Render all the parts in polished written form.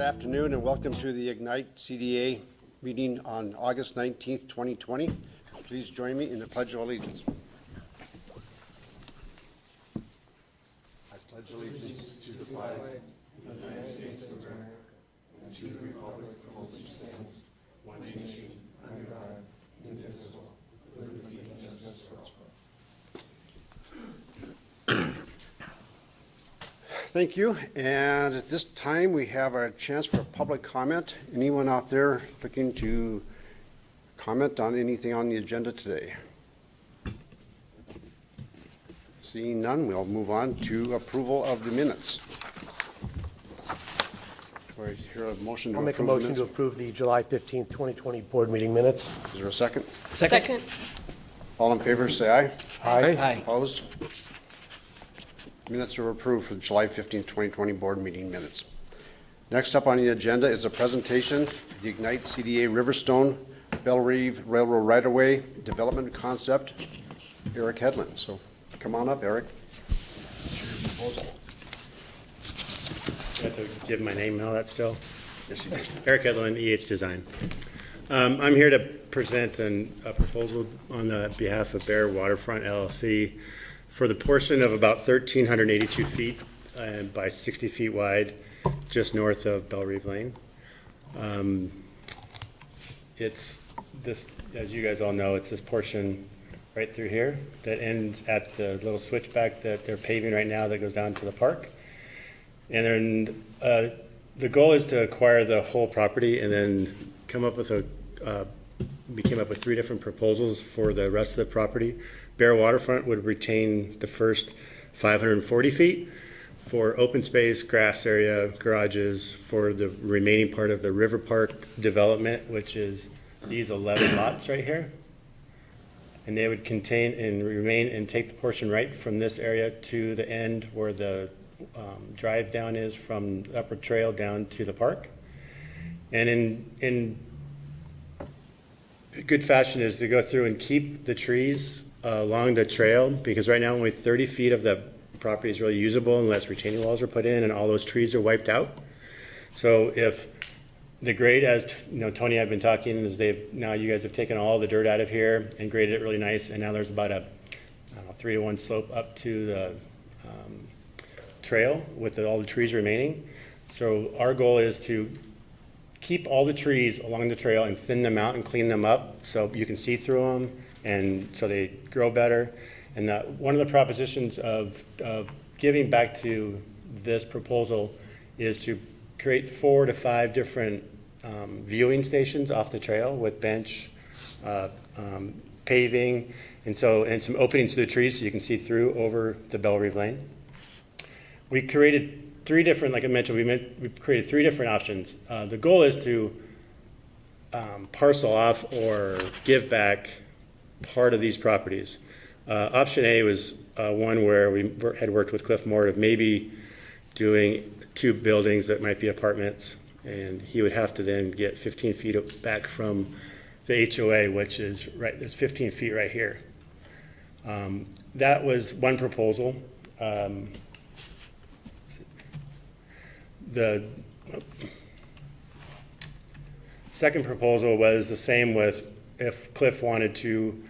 Good afternoon and welcome to the Ignite CDA meeting on August 19th, 2020. Please join me in the Pledge of Allegiance. I pledge allegiance to the flag of the United States of America and to the republic for which it stands, one nation, under God, indivisible, with liberty and justice for all. Thank you. And at this time, we have a chance for public comment. Anyone out there looking to comment on anything on the agenda today? Seeing none, we'll move on to approval of the minutes. Do I hear a motion to approve? I'll make a motion to approve the July 15th, 2020 board meeting minutes. Is there a second? Second. All in favor, say aye. Aye. Opposed? Minutes are approved for the July 15th, 2020 board meeting minutes. Next up on the agenda is a presentation of the Ignite CDA Riverstone Bellerive Railroad Right-of-Way Development Concept, Eric Hedlund. So come on up, Eric. I have to give my name and all that still. Yes, you do. Eric Edlin, EH Design. I'm here to present a proposal on the behalf of Bear Waterfront LLC for the portion of about 1,382 feet by 60 feet wide, just north of Bellerive Lane. It's this, as you guys all know, it's this portion right through here that ends at the little switchback that they're paving right now that goes down to the park. And then the goal is to acquire the whole property and then come up with we came up with 3 different proposals for the rest of the property. Bear Waterfront would retain the first 540 feet for open space, grass area, garages for the remaining part of the River Park development, which is these 11 lots right here. And they would contain and remain and take the portion right from this area to the end where the drive down is from Upper Trail down to the park. And in good fashion is to go through and keep the trees along the trail, because right now only 30 feet of the property is really usable unless retaining walls are put in and all those trees are wiped out. So if the grade, as you know, Tony, I've been talking, is now you guys have taken all the dirt out of here and graded it really nice, and now there's about a 3-to-1 slope up to the trail with all the trees remaining. So our goal is to keep all the trees along the trail and thin them out and clean them up so you can see through them and so they grow better. And one of the propositions of giving back to this proposal is to create 4 to 5 different viewing stations off the trail with bench, paving, and some openings to the trees so you can see through over the Bellerive Lane. We created 3 different, like I mentioned, we created 3 different options. The goal is to parcel off or give back part of these properties. Option A was one where we had worked with Cliff Moore of maybe doing 2 buildings that might be apartments, and he would have to then get 15 feet back from the HOA, which is right, there's 15 feet right here. That was one proposal. The second proposal was the same with if Cliff wanted to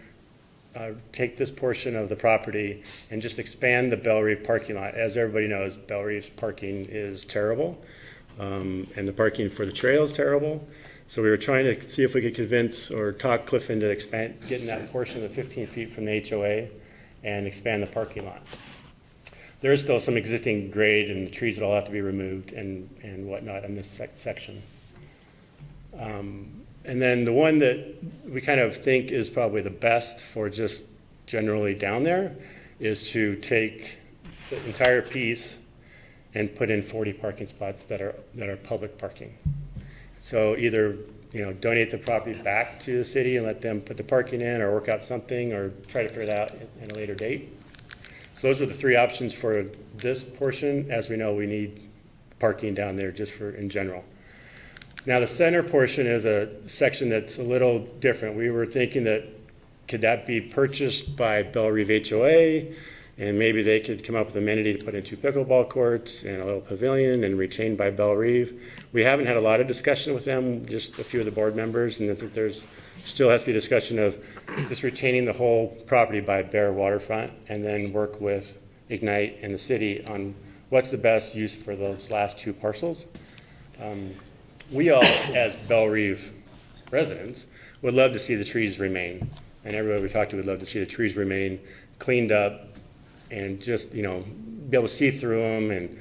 take this portion of the property and just expand the Bellerive parking lot. As everybody knows, Bellerive's parking is terrible, and the parking for the trail is terrible. So we were trying to see if we could convince or talk Cliff into getting that portion of the 15 feet from the HOA and expand the parking lot. There is still some existing grade and the trees that all have to be removed and whatnot in this section. And then the one that we kind of think is probably the best for just generally down there is to take the entire piece and put in 40 parking spots that are public parking. So either donate the property back to the city and let them put the parking in, or work out something, or try to figure that out at a later date. So those are the 3 options for this portion. As we know, we need parking down there just for in general. Now the center portion is a section that's a little different. We were thinking that could that be purchased by Bellerive HOA And maybe they could come up with amenity to put in 2 pickleball courts and a little pavilion and retained by Belle Reve. We haven't had a lot of discussion with them, just a few of the board members, and I think there's still has to be discussion of just retaining the whole property by Bear Waterfront and then work with Ignite and the city on what's the best use for those last 2 parcels. We all, as Belle Reve residents, would love to see the trees remain. And everybody we talked to would love to see the trees remain cleaned up and just, be able to see through them. And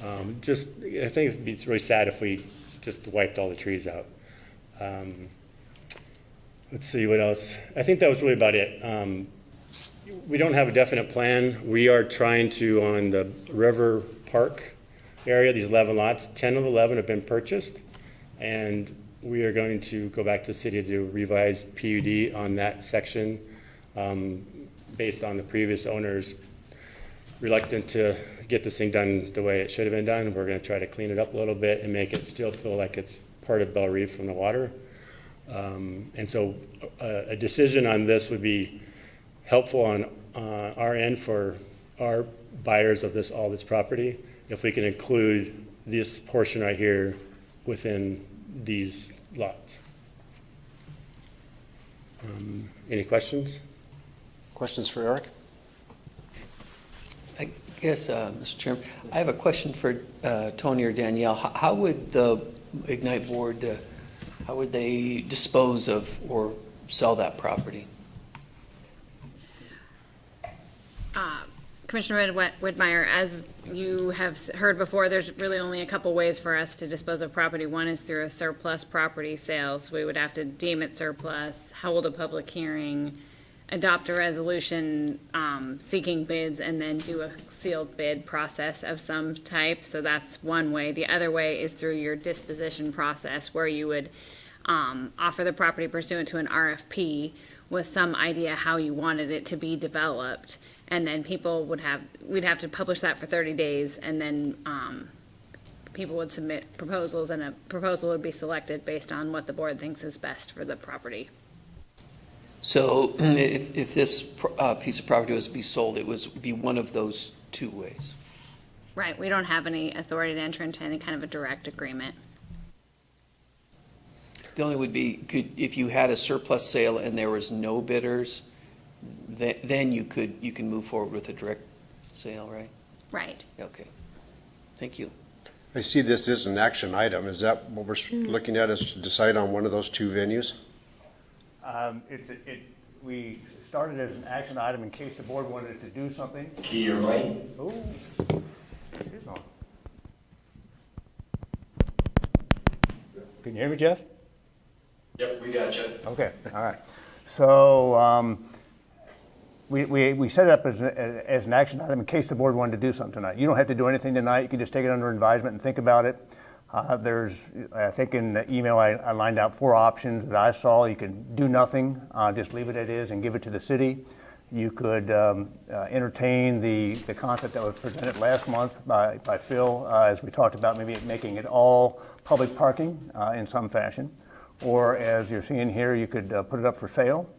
I think it'd be really sad if we just wiped all the trees out. Let's see what else. I think that was really about it. We don't have a definite plan. We are trying to, on the River Park area, these 11 lots, 10 of 11 have been purchased. And we are going to go back to the city to do revised PUD on that section based on the previous owners reluctant to get this thing done the way it should have been done. We're going to try to clean it up a little bit and make it still feel like it's part of Belle Reve from the water. And so a decision on this would be helpful on our end for our buyers of all this property, if we can include this portion right here within these lots. Any questions? Questions for Eric? I guess, Mr. Chairman, I have a question for Tony or Danielle. How would the Ignite board, how would they dispose of or sell that property? Commissioner Whitmire, as you have heard before, there's really only a couple ways for us to dispose of property. One is through a surplus property sales. We would have to deem it surplus, hold a public hearing, adopt a resolution seeking bids, and then do a sealed bid process of some type. So that's one way. The other way is through your disposition process, where you would offer the property pursuant to an RFP with some idea how you wanted it to be developed. And then we'd have to publish that for 30 days, and then people would submit proposals, and a proposal would be selected based on what the board thinks is best for the property. So if this piece of property was to be sold, it would be one of those 2 ways. Right, we don't have any authority to enter into any kind of a direct agreement. The only would be, if you had a surplus sale and there was no bidders, then you can move forward with a direct sale, right? Right. Okay. Thank you. I see this is an action item. Is that what we're looking at, is to decide on one of those 2 venues? We started as an action item in case the board wanted to do something. Key your mic. Oh, it is on. Can you hear me, Jeff? Yep, we got you. Okay, all right. So we set it up as an action item in case the board wanted to do something tonight. You don't have to do anything tonight. You can just take it under advisement and think about it. I think in the email I lined out 4 options that I saw. You can do nothing, just leave it as it is and give it to the city. You could entertain the concept that was presented last month by Phil, as we talked about, maybe making it all public parking in some fashion. Or as you're seeing here, you could put it up for sale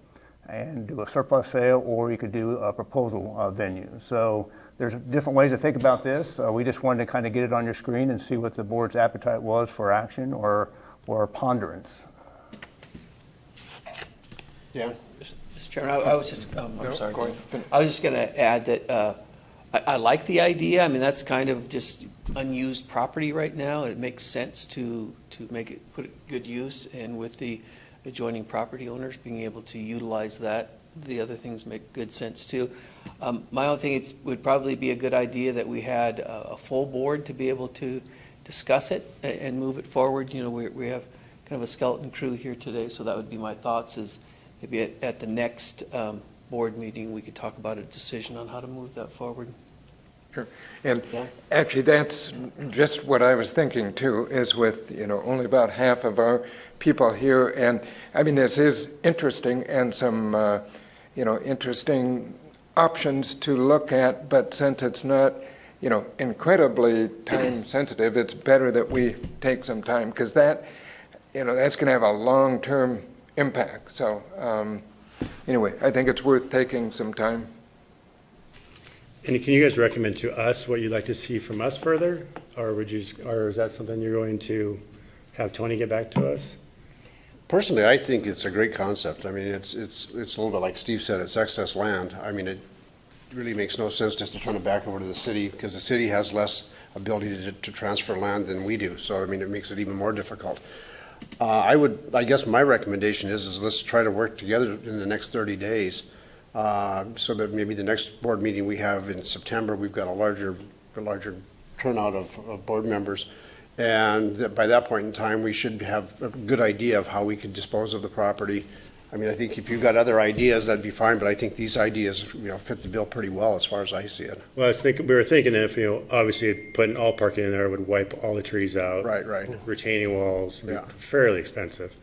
and do a surplus sale, or you could do a proposal venue. So there's different ways to think about this. We just wanted to kind of get it on your screen and see what the board's appetite was for action or ponderance. Yeah. Mr. Chairman, I was just, I'm sorry. I was just going to add that I like the idea. I mean, that's kind of just unused property right now. It makes sense to put it good use, and with the adjoining property owners being able to utilize that, the other things make good sense too. My own thing, it would probably be a good idea that we had a full board to be able to discuss it and move it forward. You know, we have kind of a skeleton crew here today, so that would be my thoughts, is maybe at the next board meeting we could talk about a decision on how to move that forward. Sure. And actually, that's just what I was thinking too, is with, only about half of our people here. And I mean, this is interesting and some, interesting options to look at. But since it's not, incredibly time sensitive, it's better that we take some time, because that, that's going to have a long-term impact. So anyway, I think it's worth taking some time. And can you guys recommend to us what you'd like to see from us further? Or or is that something you're going to have Tony get back to us? Personally, I think it's a great concept. I mean, it's a little bit like Steve said, it's excess land. I mean, it really makes no sense just to turn it back over to the city, because the city has less ability to transfer land than we do. So, I mean, it makes it even more difficult. I guess my recommendation is let's try to work together in the next 30 days, so that maybe the next board meeting we have in September, we've got a larger turnout of board members. And that by that point in time, we should have a good idea of how we could dispose of the property. I mean, I think if you've got other ideas, that'd be fine, but I think these ideas, fit the bill pretty well as far as I see it. Well, we were thinking if, obviously putting all parking in there would wipe all the trees out. Right. Retaining walls, Yeah. fairly expensive.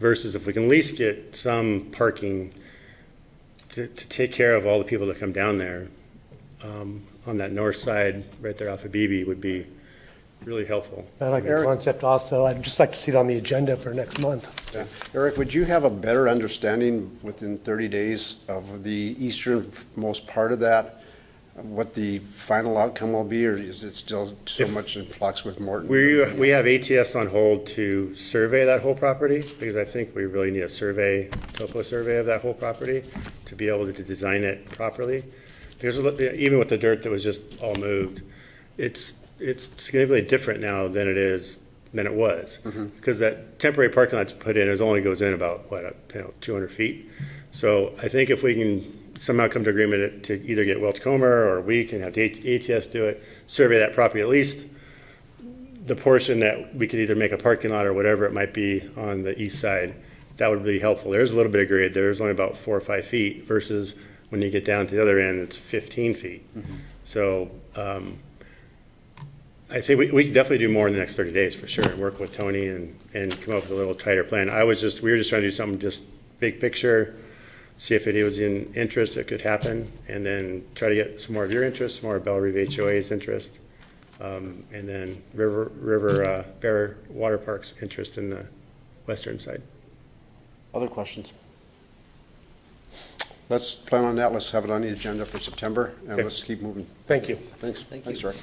Versus if we can at least get some parking to take care of all the people that come down there, on that north side, right there off of BB would be really helpful. I like the Eric? concept also. I'd just like to see it on the agenda for next month. Yeah. Eric, would you have a better understanding within 30 days of the easternmost part of that, what the final outcome will be, or is it still so much in flux with Morton? We have ATS on hold to survey that whole property, because I think we really need a topo survey of that whole property to be able to design it properly. Because even with the dirt that was just all moved, it's significantly different now than it was. Because that temporary parking lot's put in, only goes in about, 200 feet. So I think if we can somehow come to agreement to either get Welch Comer or we can have the ATS do it, survey that property, at least the portion that we could either make a parking lot or whatever it might be on the east side, that would be helpful. There's a little bit of grade. There's only about 4 or 5 feet versus when you get down to the other end, it's 15 feet. So I think we can definitely do more in the next 30 days for sure, and work with Tony and come up with a little tighter plan. We were just trying to do something just big picture, see if it was in interest that could happen, and then try to get some more of your interest, some more of Belle Rive HOA's interest, and then Bear Water Park's interest in the western side. Other questions? Let's plan on that. Let's have it on the agenda for September, and let's keep moving. Thank you. Thanks. Thank Thanks, you. Rick.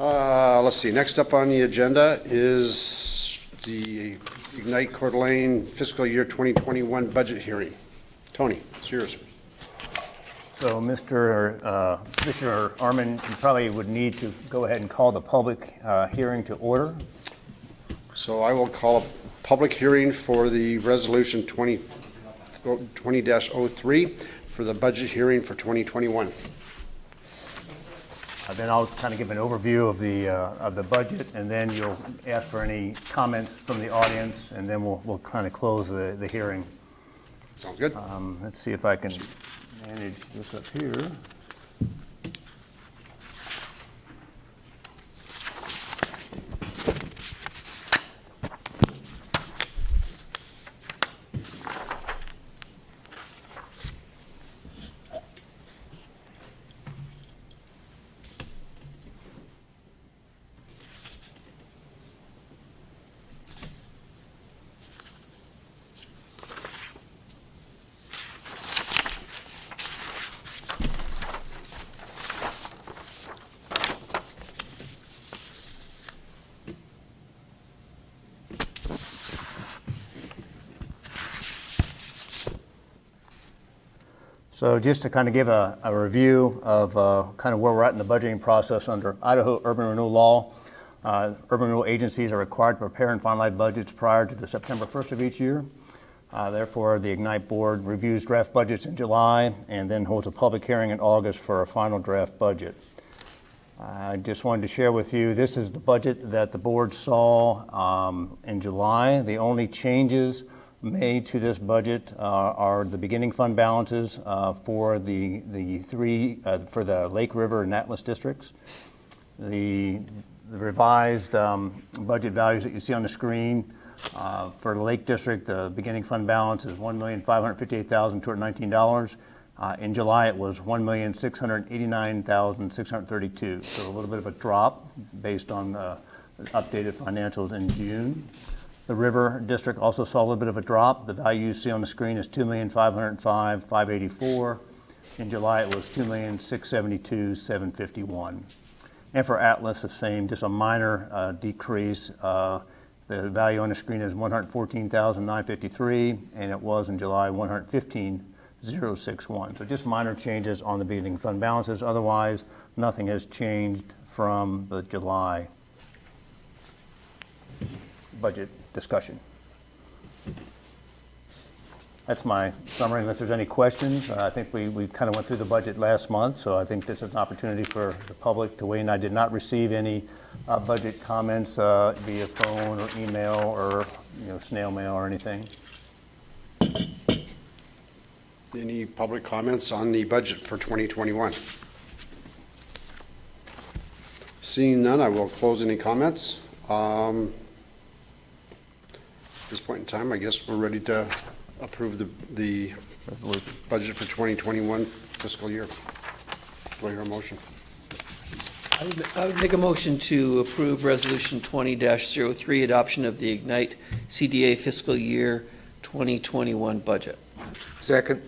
Let's see, next up on the agenda is the Ignite Coeur d'Alene fiscal year 2021 budget hearing. Tony, it's yours. So, Mr. Arman, you probably would need to go ahead and call the public hearing to order. So I will call a public hearing for the resolution 20-03 for the budget hearing for 2021. Then I'll kind of give an overview of the budget, and then you'll ask for any comments from the audience, and then we'll kind of close the hearing. Sounds good. Let's see if I can manage this up here. So just to kind of give a review of kind of where we're at in the budgeting process under Idaho Urban Renewal Law, urban renewal agencies are required to prepare and finalize budgets prior to the September 1st of each year. Therefore, the Ignite Board reviews draft budgets in July and then holds a public hearing in August for a final draft budget. I just wanted to share with you, this is the budget that the board saw in July. The only changes made to this budget are the beginning fund balances for the Lake River and Atlas districts. The revised budget values that you see on the screen for the Lake District, the beginning fund balance is $1,558,219. In July, it was $1,689,632. So a little bit of a drop based on the updated financials in June. The River District also saw a little bit of a drop. The value you see on the screen is $2,505,584. In July, it was $2,672,751. And for Atlas, the same, just a minor decrease. The value on the screen is $114,953, and it was in July $115,061. So just minor changes on the beginning fund balances. Otherwise, nothing has changed from the July budget discussion. That's my summary, unless there's any questions. I think we kind of went through the budget last month, so I think this is an opportunity for the public to weigh in. I did not receive any budget comments via phone or email or snail mail or anything. Any public comments on the budget for 2021? Seeing none, I will close any comments. At this point in time, I guess we're ready to approve the budget for 2021 fiscal year. Do I hear a motion? I would make a motion to approve Resolution 20-03, adoption of the Ignite CDA fiscal year 2021 budget. Second.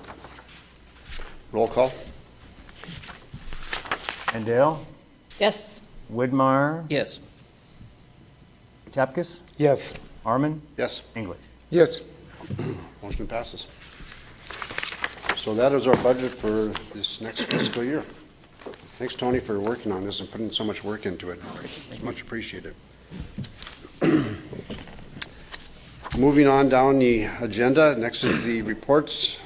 Roll call? Andale, Yes. Widmeyer, Yes. Chapkus, Yes. Arman, Yes. English. Yes. Motion passes. So that is our budget for this next fiscal year. Thanks, Tony, for working on this and putting so much work into it. It's much appreciated. Moving on down the agenda, next is the reports.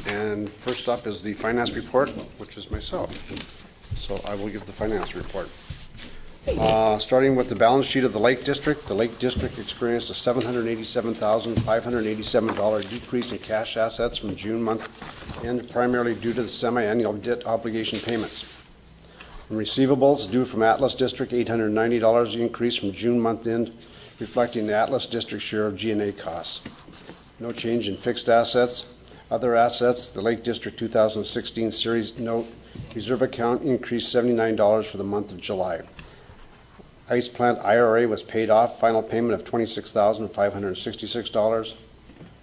And first up is the finance report, which is myself. So I will give the finance report. Starting with the balance sheet of the Lake District, the Lake District experienced a $787,587 decrease in cash assets from June month end, primarily due to the semi-annual debt obligation payments. In receivables due from Atlas District, $890 increase from June month end, reflecting the Atlas District share of G&A costs. No change in fixed assets. Other assets, the Lake District 2016 Series Note Reserve Account increased $79 for the month of July. Ice Plant IRA was paid off, final payment of $26,566.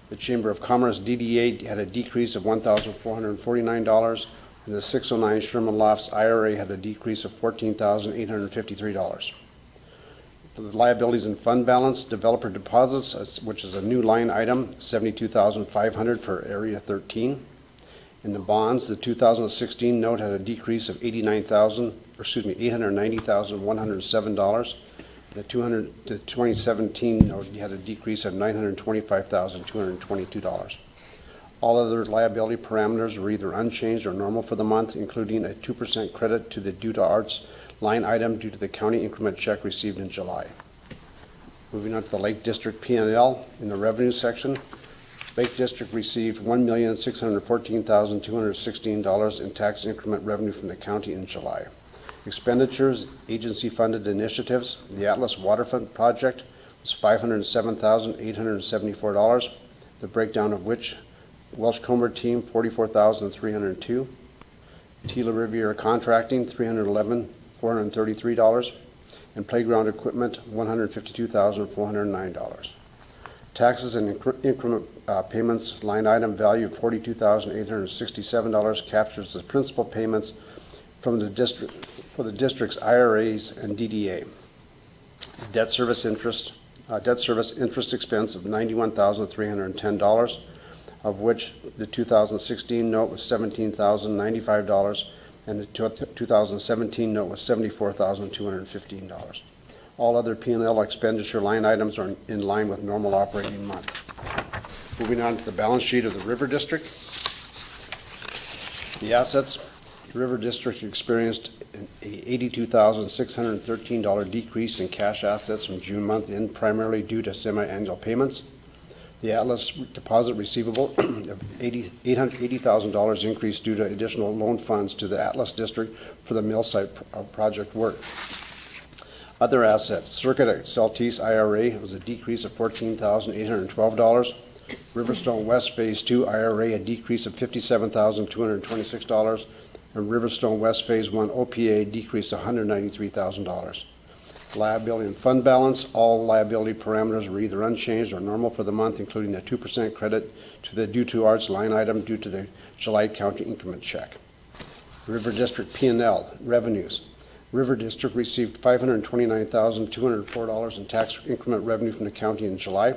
The Chamber of Commerce DDA had a decrease of $1,449, and the 609 Sherman Lofts IRA had a decrease of $14,853. For the liabilities and fund balance, developer deposits, which is a new line item, $72,500 for Area 13. In the bonds, the 2016 note had a decrease of $890,107. The 2017 note had a decrease of $925,222. All other liability parameters were either unchanged or normal for the month, including a 2% credit to the due to arts line item due to the county increment check received in July. Moving on to the Lake District P&L in the revenue section. Lake District received $1,614,216 in tax increment revenue from the county in July. Expenditures, agency-funded initiatives. The Atlas Waterfront Project was $507,874, the breakdown of which Welsh-Comer Team, $44,302. Tila Riviera Contracting, $311,433. And Playground Equipment, $152,409. Taxes and increment payments line item value of $42,867 captures the principal payments from the district for the district's IRAs and DDA. Debt service interest expense of $91,310, of which the 2016 note was $17,095 and the 2017 note was $74,215. All other P&L expenditure line items are in line with normal operating month. Moving on to the balance sheet of the River District. The assets, the River District experienced an $82,613 decrease in cash assets from June month end, primarily due to semi-annual payments. The Atlas deposit receivable of $80,000 increased due to additional loan funds to the Atlas District for the mill site project work. Other assets, Circuit at Celtice IRA was a decrease of $14,812. Riverstone West Phase 2 IRA, a decrease of $57,226. And Riverstone West Phase 1 OPA decreased $193,000. Liability and fund balance, all liability parameters were either unchanged or normal for the month, including a 2% credit to the due to arts line item due to the July county increment check. River District P&L revenues. River District received $529,204 in tax increment revenue from the county in July.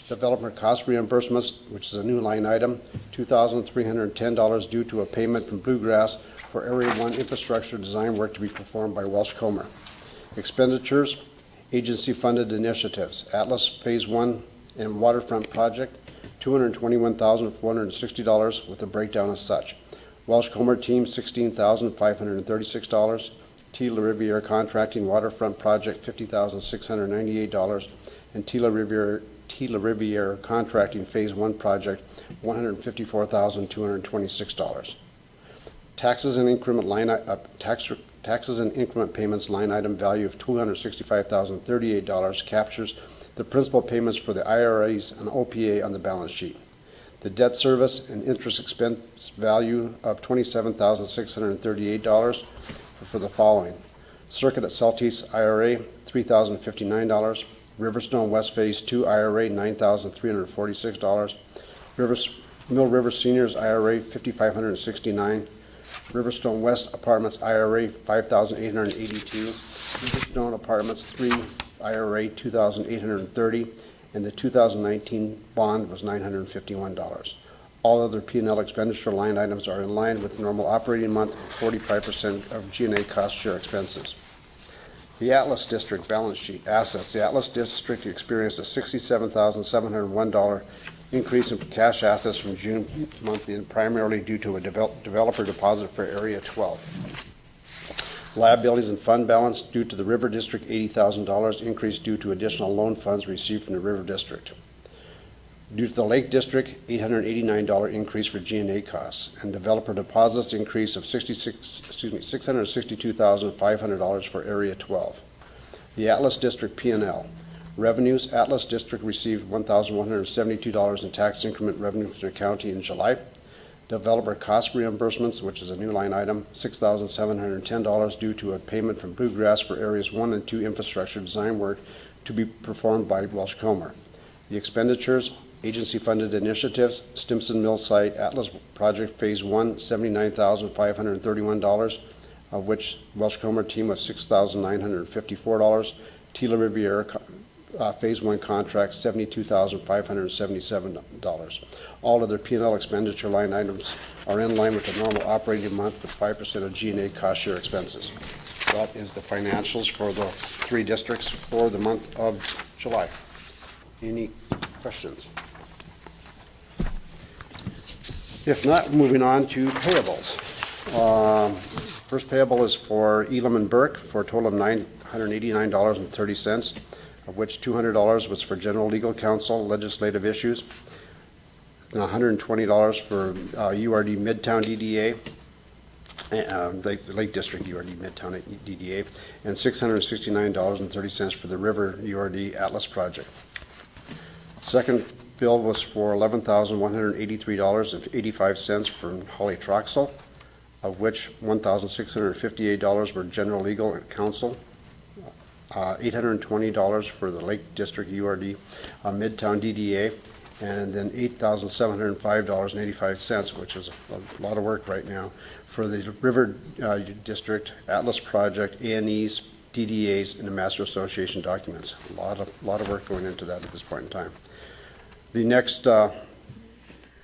Developer cost reimbursements, which is a new line item, $2,310 due to a payment from Bluegrass for Area 1 infrastructure design work to be performed by Welsh Comer. Expenditures, agency-funded initiatives, Atlas Phase 1 and Waterfront Project, $221,460 with a breakdown as such. Welsh Comer Team, $16,536. Tila Riviera Contracting Waterfront Project, $50,698. And Tila Riviera Contracting Phase 1 Project, $154,226. Taxes and increment taxes and increment payments line item value of $265,038 captures the principal payments for the IRAs and OPA on the balance sheet. The debt service and interest expense value of $27,638 for the following: Circuit at Saltese IRA, $3,059. Riverstone West Phase 2 IRA, $9,346. Mill River Seniors IRA, $5,569. Riverstone West Apartments IRA, $5,882. Riverstone Apartments 3 IRA, $2,830. And the 2019 bond was $951. All other P&L expenditure line items are in line with normal operating month, 45% of G&A cost share expenses. The Atlas District balance sheet assets. The Atlas District experienced a $67,701 increase in cash assets from June month, primarily due to a developer deposit for Area 12. Liabilities and fund balance due to the River District, $80,000 increase due to additional loan funds received from the River District. Due to the Lake District, $889 increase for G&A costs, and developer deposits increase of $662,500 for Area 12. The Atlas District P&L. Revenues, Atlas District received $1,172 in tax increment revenue from the county in July. Developer cost reimbursements, which is a new line item, $6,710 due to a payment from Bluegrass for Areas 1 and 2 infrastructure design work to be performed by Welsh Comer. The expenditures, agency-funded initiatives, Stimson Mill Site, Atlas Project Phase 1, $79,531, of which Welsh Comer Team was $6,954. Tila Riviera Phase 1 contract, $72,577. All other P&L expenditure line items are in line with the normal operating month with 5% of G&A cost share expenses. That is the financials for the 3 districts for the month of July. Any questions? If not, moving on to payables. First payable is for Elam and Burke for a total of $989.30, of which $200 was for general legal counsel, legislative issues, and $120 for URD Midtown DDA, Lake District URD Midtown DDA, and $669.30 for the River URD Atlas project. Second bill was for $11,183.85 from Holly Troxel, of which $1,658 were general legal counsel, $820 for the Lake District URD Midtown DDA, and then $8,705.85, which is a lot of work right now, for the River District Atlas project, A&Es, DDAs, and the Master Association documents. A lot of work going into that at this point in time. The next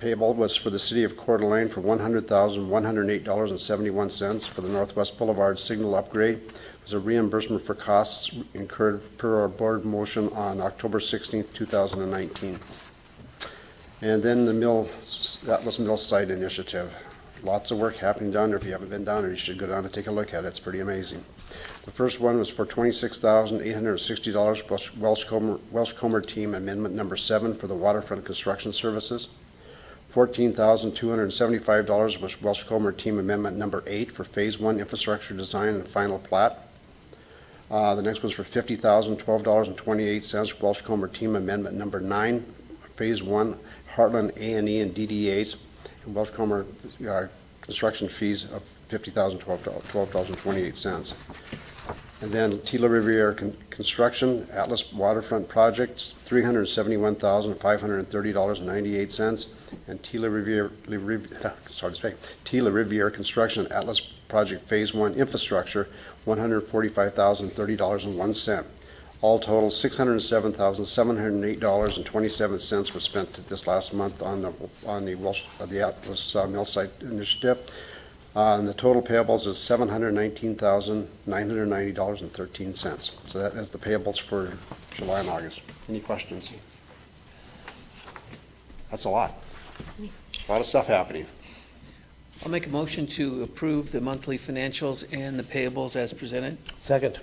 payable was for the City of Coeur d'Alene for $100,108.71 for the Northwest Boulevard signal upgrade. It was a reimbursement for costs incurred per our board motion on October 16th, 2019. And then the Atlas Mill Site Initiative. Lots of work happening down there. If you haven't been down there, you should go down and take a look at it. It's pretty amazing. The first one was for $26,860 Welsh Comer Team Amendment Number 7 for the waterfront construction services. $14,275 was Welsh Comer Team Amendment Number 8 for Phase 1 infrastructure design and final plat. The next was for $50,012.28 Welsh Comer Team Amendment Number 9, Phase 1 Heartland A&E and DDAs, and Welsh Comer construction fees of $50,012.28. And then Tila Riviera Construction, Atlas Waterfront Projects, $371,530.98, and Tila Riviere, Tila Riviere Construction Atlas Project Phase 1 Infrastructure, $145,030.01. All total, $607,708.27 were spent this last month on the Atlas Mill Site Initiative. And the total payables is $719,990.13. So that is the payables for July and August. Any questions? That's a lot. A lot of stuff happening. I'll make a motion to approve the monthly financials and the payables as presented. Second.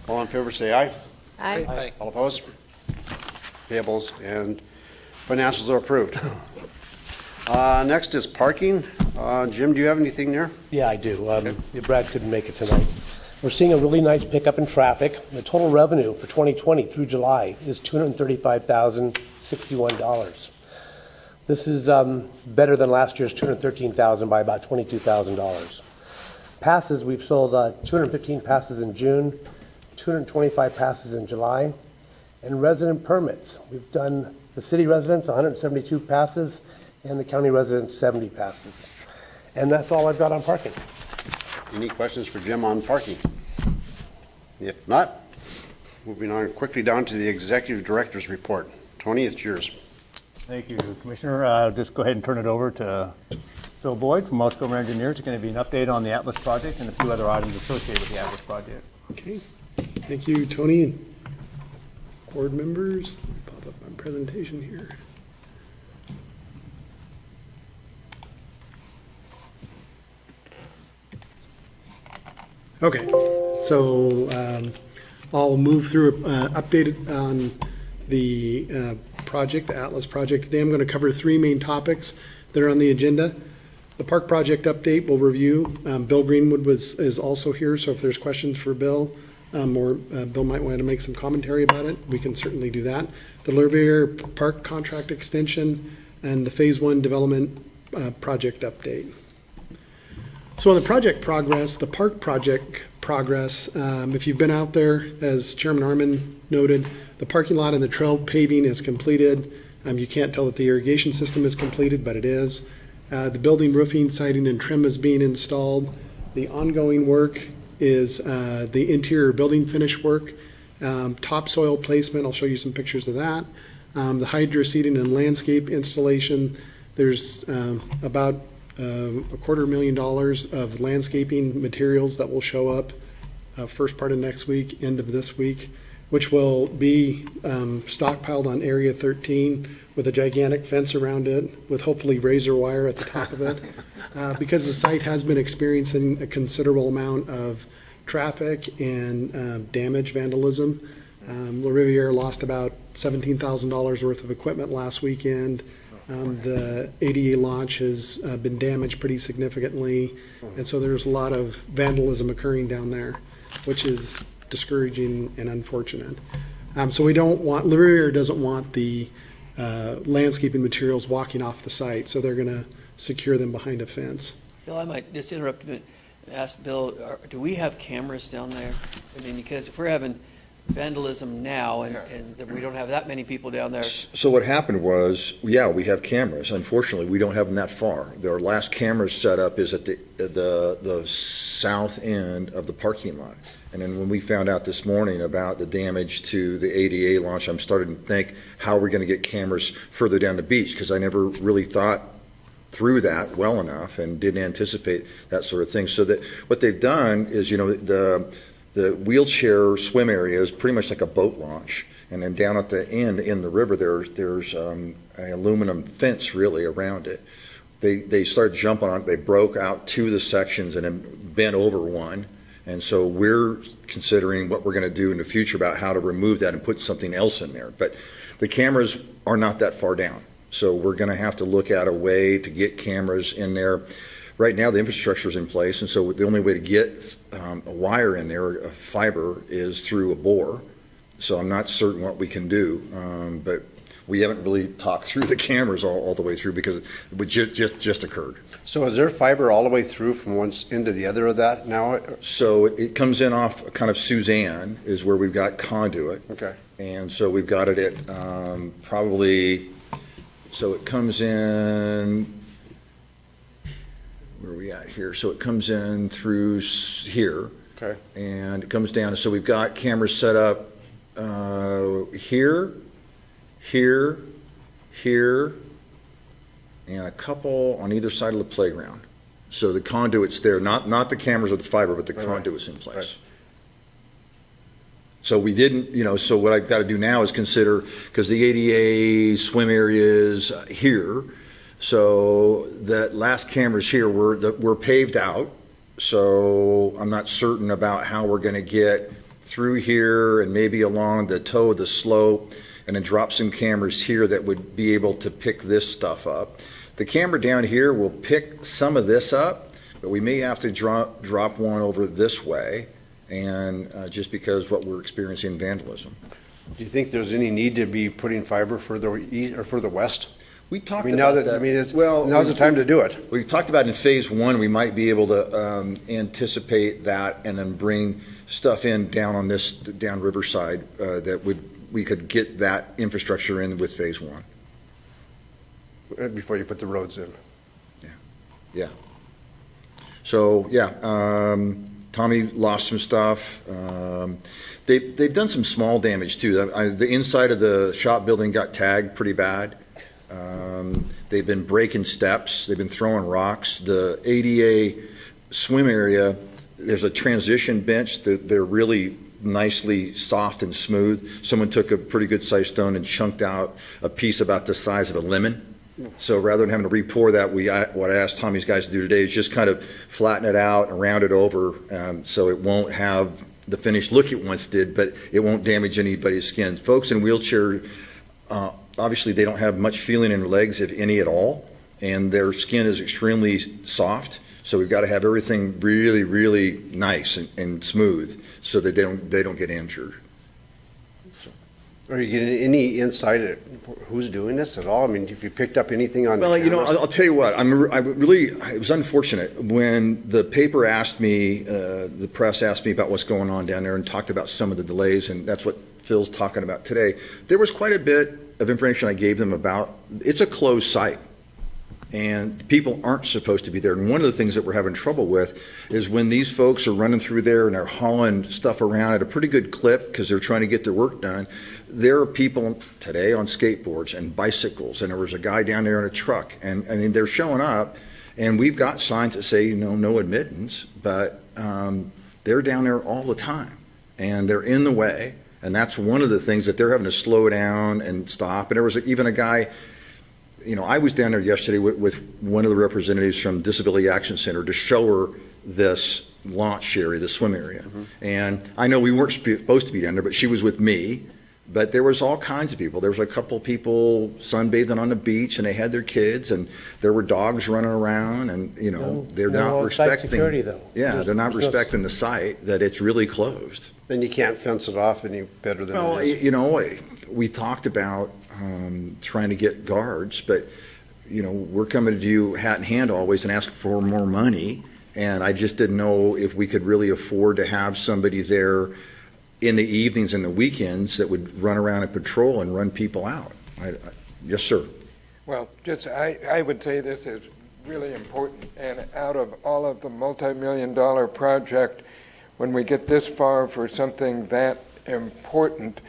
All in favor, say aye. Aye. All opposed? Payables and financials are approved. Next is parking. Jim, do you have anything there? Yeah, I do. Brad couldn't make it tonight. We're seeing a really nice pickup in traffic. The total revenue for 2020 through July is $235,061. This is better than last year's $213,000 by about $22,000. Passes, we've sold 215 passes in June, 225 passes in July. And resident permits, we've done the city residents 172 passes and the county residents 70 passes. And that's all I've got on parking. Any questions for Jim on parking? If not, moving on quickly down to the executive director's report. Tony, it's yours. Thank you, Commissioner. I'll just go ahead and turn it over to Phil Boyd from Moscow Engineers. It's going to be an update on the Atlas project and a few other items associated with the Atlas project. Okay, thank you, Tony, and board members. Pop up my presentation here. Okay, so I'll move through updated on the project, the Atlas project. Today I'm going to cover three main topics that are on the agenda. The park project update we'll review. Bill Greenwood is also here, so if there's questions for Bill, or Bill might want to make some commentary about it, we can certainly do that. The Riviere Park contract extension and the Phase 1 development project update. So on the project progress, the park project progress, if you've been out there, as Chairman Arman noted, the parking lot and the trail paving is completed. You can't tell that the irrigation system is completed, but it is. The building roofing, siding, and trim is being installed. The ongoing work is the interior building finish work, topsoil placement. I'll show you some pictures of that. The hydro seeding and landscape installation. There's about $250,000 of landscaping materials that will show up first part of next week, end of this week, which will be stockpiled on Area 13 with a gigantic fence around it, with hopefully razor wire at the top of it, because the site has been experiencing a considerable amount of traffic and damage, vandalism. La Riviere lost about $17,000 worth of equipment last weekend. The ADA launch has been damaged pretty significantly, and so there's a lot of vandalism occurring down there, which is discouraging and unfortunate. So we don't want, La Riviere doesn't want the landscaping materials walking off the site, so they're going to secure them behind a fence. Bill, I might just interrupt a minute and ask Bill, do we have cameras down there? I mean, because if we're having vandalism now and we don't have that many people down there. So what happened was, yeah, we have cameras. Unfortunately, we don't have them that far. Our last camera set up is at the south end of the parking lot. And then when we found out this morning about the damage to the ADA launch, I'm starting to think how we're going to get cameras further down the beach, because I never really thought through that well enough and didn't anticipate that sort of thing. So that what they've done is, you know, the wheelchair swim area is pretty much like a boat launch. And then down at the end in the river, there's an aluminum fence really around it. They started jumping on it. They broke out two of the sections and then bent over one. And so we're considering what we're going to do in the future about how to remove that and put something else in there. But the cameras are not that far down. So we're going to have to look at a way to get cameras in there. Right now, the infrastructure is in place, and so the only way to get a wire in there, a fiber, is through a bore. So I'm not certain what we can do, but we haven't really talked through the cameras all the way through because it just occurred. So is there fiber all the way through from one end to the other of that now? So it comes in off kind of Suzanne is where we've got conduit. Okay. And so we've got it at probably So it comes in, where are we at here? So it comes in through here. Okay. And it comes down, so we've got cameras set up here, here, here, and a couple on either side of the playground. So the conduit's there, not the cameras with the fiber, but the conduit's in place. Right. So we didn't, so what I've got to do now is consider, because the ADA swim area is here, so that last cameras here were paved out, so I'm not certain about how we're going to get through here and maybe along the toe of the slope, and then drop some cameras here that would be able to pick this stuff up. The camera down here will pick some of this up, but we may have to drop one over this way, and just because what we're experiencing vandalism. Do you think there's any need to be putting fiber further east or further west? We talked Now about that, that. it's, now's the time to do it. We talked about in phase one, we might be able to anticipate that and then bring stuff in down on this, down Riverside, we could get that infrastructure in with phase one. Before you put the roads in. Yeah. So, Tommy lost some stuff. They've done some small damage too. The inside of the shop building got tagged pretty bad. They've been breaking steps. They've been throwing rocks. The ADA swim area, there's a transition bench that they're really nicely soft and smooth. Someone took a pretty good sized stone and chunked out a piece about the size of a lemon. So rather than having to re-pour that, what I asked Tommy's guys to do today is just kind of flatten it out and round it over, so it won't have the finished look it once did, but it won't damage anybody's skin. Folks in wheelchair, obviously they don't have much feeling in their legs, if any at all, and their skin is extremely soft. So we've got to have everything really, really nice and smooth so that they don't get injured. Are you getting any insight at who's doing this at all? I mean, if you picked up anything on the Well, cameras? I'll tell you what, it was unfortunate when the paper asked me, the press asked me about what's going on down there and talked about some of the delays, and that's what Phil's talking about today. There was quite a bit of information I gave them about, it's a closed site. And people aren't supposed to be there. And one of the things that we're having trouble with is when these folks are running through there and they're hauling stuff around at a pretty good clip because they're trying to get their work done. There are people today on skateboards and bicycles, and there was a guy down there in a truck. And I mean, they're showing up, and we've got signs that say, no admittance, but they're down there all the time, and they're in the way. And that's one of the things that they're having to slow down and stop. And there was even a guy, I was down there yesterday with one of the representatives from Disability Action Center to show her this launch area, the swim area. Mm-hmm. And I know we weren't supposed to be down there, but she was with me. But there was all kinds of people. There was a couple people sunbathing on the beach, and they had their kids, and there were dogs running around, and they're not respecting security, though. Yeah, they're not respecting the site, that it's really closed. Then you can't fence it off any better than Well, it is. we talked about trying to get guards, but we're coming to you hat in hand always and ask for more money, and I just didn't know if we could really afford to have somebody there in the evenings and the weekends that would run around and patrol and run people out. Yes, sir. Well, I would say this is really important, and out of all of the multi-million-dollar project, when we get this far for something that important,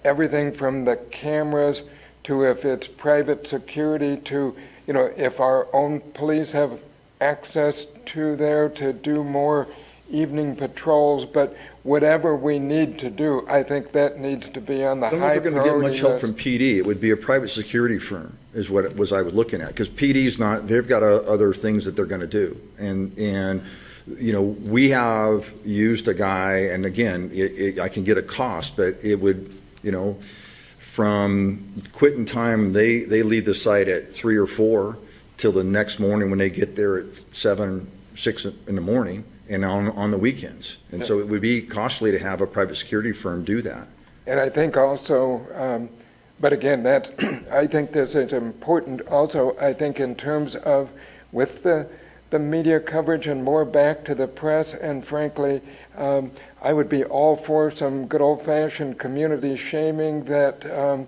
everything from the cameras to if it's private security to, if our own police have access to there to do more evening patrols, but whatever we need to do, I think that needs to be on the high priority list. I don't know if we're going to get much help from PD. It would be a private security firm is what it was I was looking at, because PD's not, they've got other things that they're going to do. And we have used a guy, and again, I can get a cost, but it would, from quitting time, they leave the site at 3 or 4 till the next morning when they get there at 7, 6 in the morning, and on the weekends. And so it would be costly to have a private security firm do that. And I think also, but again, I think this is important also, I think in terms of with the media coverage and more back to the press, and frankly, I would be all for some good old-fashioned community shaming that,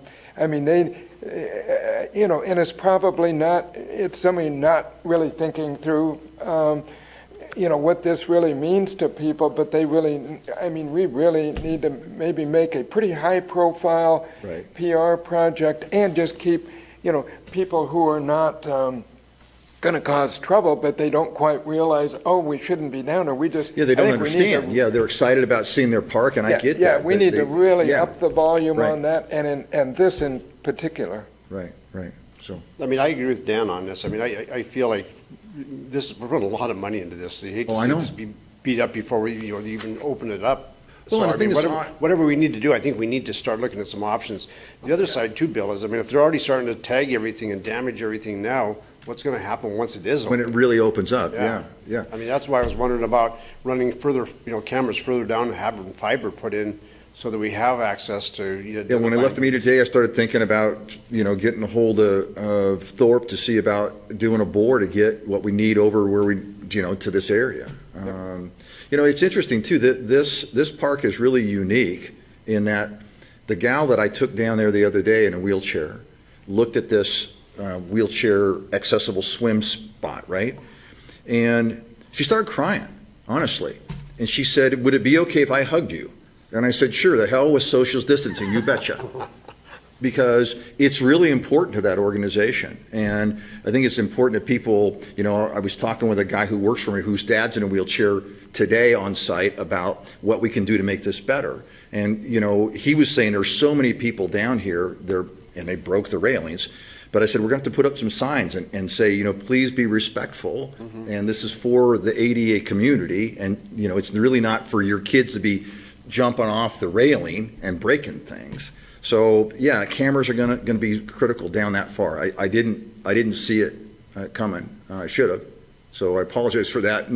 you know, and it's probably not, it's somebody not really thinking through, you know, what this really means to people, but they really, I mean, we really need to maybe make a pretty high-profile Right. PR project and just keep, you know, people who are not going to cause trouble, but they don't quite realize, oh, we shouldn't be down, or we just. Yeah, they don't I think we need to- understand. Yeah, they're excited about seeing their park, and I get Yeah, that. we but need they- to really yeah, up the volume right. on that, and this in particular. Right, right, so, I mean, I agree with Dan on this. I mean, I feel like this, we're putting a lot of money into this. I hate to Oh, I see know. this be beat up before we, you know, even open it up. Well, and So, the I thing mean, is, whatever we need to do, I think we need to start looking at some options. The other side too, Bill, is, I mean, if they're already starting to tag everything and damage everything now, what's gonna happen once it is when open? it really opens up, yeah, yeah. I mean, that's why I was wondering about running further, you know, cameras further down and having fiber put in so that we have access to. Yeah, when I left the meeting today, I started thinking about, you know, getting a hold of Thorpe to see about doing a bore to get what we need over where we, you know, to this area. You know, it's interesting too, that this park is really unique in that the gal that I took down there the other day in a wheelchair looked at this wheelchair accessible swim spot, right? And she started crying, honestly. And she said, would it be okay if I hugged you? And I said, sure, the hell with social distancing, you betcha. Because it's really important to that organization. And I think it's important that people, you know, I was talking with a guy who works for me whose dad's in a wheelchair today on site about what we can do to make this better. And, you know, he was saying there's so many people down here, and they broke the railings. But I said, we're going to have to put up some signs and say, you know, please be respectful. And this is for the ADA community. And, you know, it's really not for your kids to be jumping off the railing and breaking things. So, yeah, cameras are going to be critical down that far. I didn't see it coming. I should have. So I apologize for that.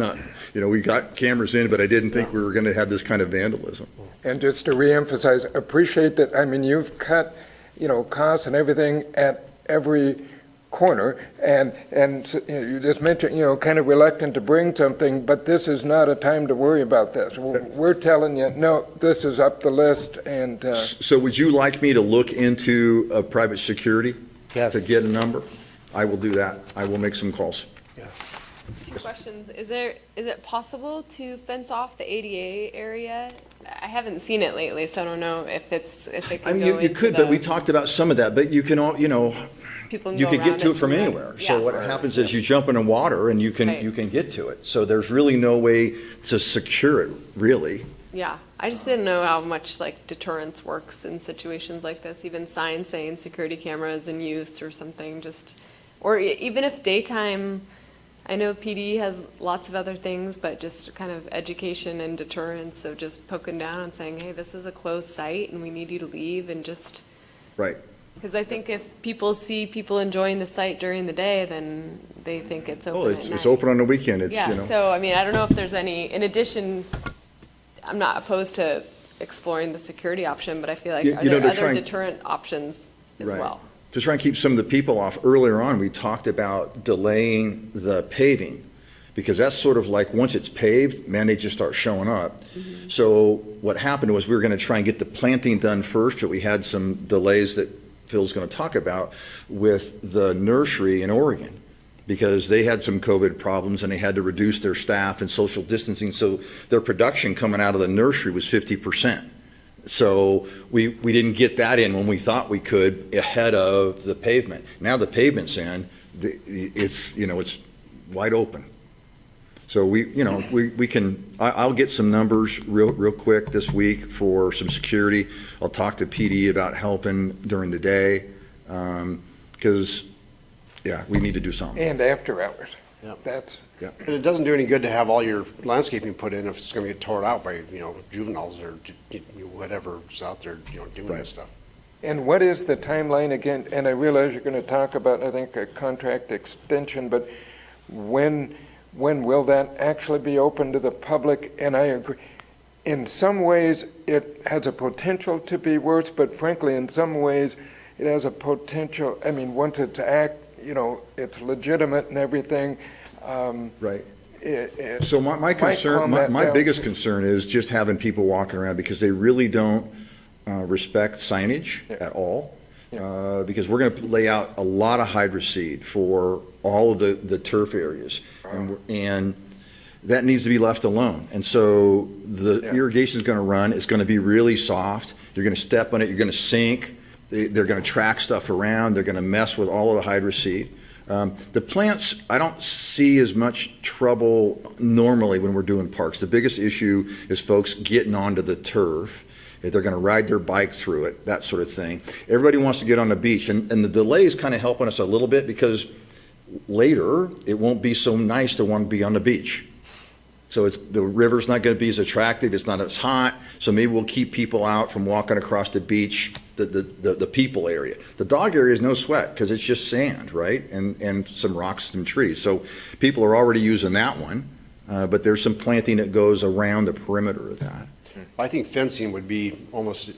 You know, we got cameras in, but I didn't think we were going to have this kind of vandalism. And just to reemphasize, appreciate that, I mean, you've cut, you know, costs and everything at every corner, and you just mentioned, you know, kind of reluctant to bring something, but this is not a time to worry about this. We're telling you, no, this is up the list, and So would you like me to look into a private security? Yes. To get a number? I will do that. I will make some calls. Two questions. Is it possible to fence off the ADA area? I haven't seen it lately, so I don't know if it I can mean, go you into could, but the- we talked about some of that, but you can all, you know, people can you go could get around to it from somewhere. anywhere. So Yeah. what happens is you jump in the water and you Right. can get to it. So there's really no way to secure it, really. Yeah, I just didn't know how much like deterrence works in situations like this, even signs saying security cameras in use or something, just, or even if daytime, I know PD has lots of other things, but just kind of education and deterrence of just poking down and saying, hey, this is a closed site and we need you to leave, and just, Right. because I think if people see people enjoying the site during the day, then they think it's open Oh, at it's night. open on the weekend. It's, you Yeah, know. so, I mean, I don't know if there's any, in addition, I'm not opposed to exploring the security option, but I feel like, You- are you know, there to try other and- deterrent options as Right. well? To try and keep some of the people off, earlier on, we talked about delaying the paving, because that's sort of like, once it's paved, man, they just start showing up. So what happened was we were going to try and get the planting done first, but we had some delays that Phil's going to talk about with the nursery in Oregon, because they had some COVID problems and they had to reduce their staff and social distancing, so their production coming out of the nursery was 50%. So we didn't get that in when we thought we could ahead of the pavement. Now the pavement's in, it's, you know, it's wide open. So we can, I'll get some numbers real quick this week for some security. I'll talk to PD about helping during the day, because, yeah, we need to do something. and after hours. Yeah. That's, And it doesn't do any good to have all your landscaping put in if it's gonna get torn out by, you know, juveniles or whatever's out there, you know, doing Right. this stuff. and what is the timeline again? And I realize you're going to talk about, I think, a contract extension, but when will that actually be open to the public? And I agree, in some ways, it has a potential to be worse, but frankly, in some ways, it has a potential, I mean, once it's you know, it's legitimate and everything. Right. it- So my concern, calm that my down. biggest concern is just having people walking around, because they really don't respect signage Yeah. at all. because we're gonna lay out a lot of hydroseed for all of the turf areas. And that needs to be left alone. And so the irrigation is gonna run, it's gonna be really soft, you're gonna step on it, you're gonna sink, they're gonna track stuff around, they're gonna mess with all of the hydroseed. The plants, I don't see as much trouble normally when we're doing parks. The biggest issue is folks getting onto the turf, if they're gonna ride their bike through it, that sort of thing. Everybody wants to get on the beach, and the delay is kind of helping us a little bit because later, it won't be so nice to want to be on the beach. So the river's not gonna be as attractive, it's not as hot, so maybe we'll keep people out from walking across the beach, the people area. The dog area is no sweat, because it's just sand, right? And some rocks and trees. So people are already using that one, but there's some planting that goes around the perimeter of that. I think fencing would be almost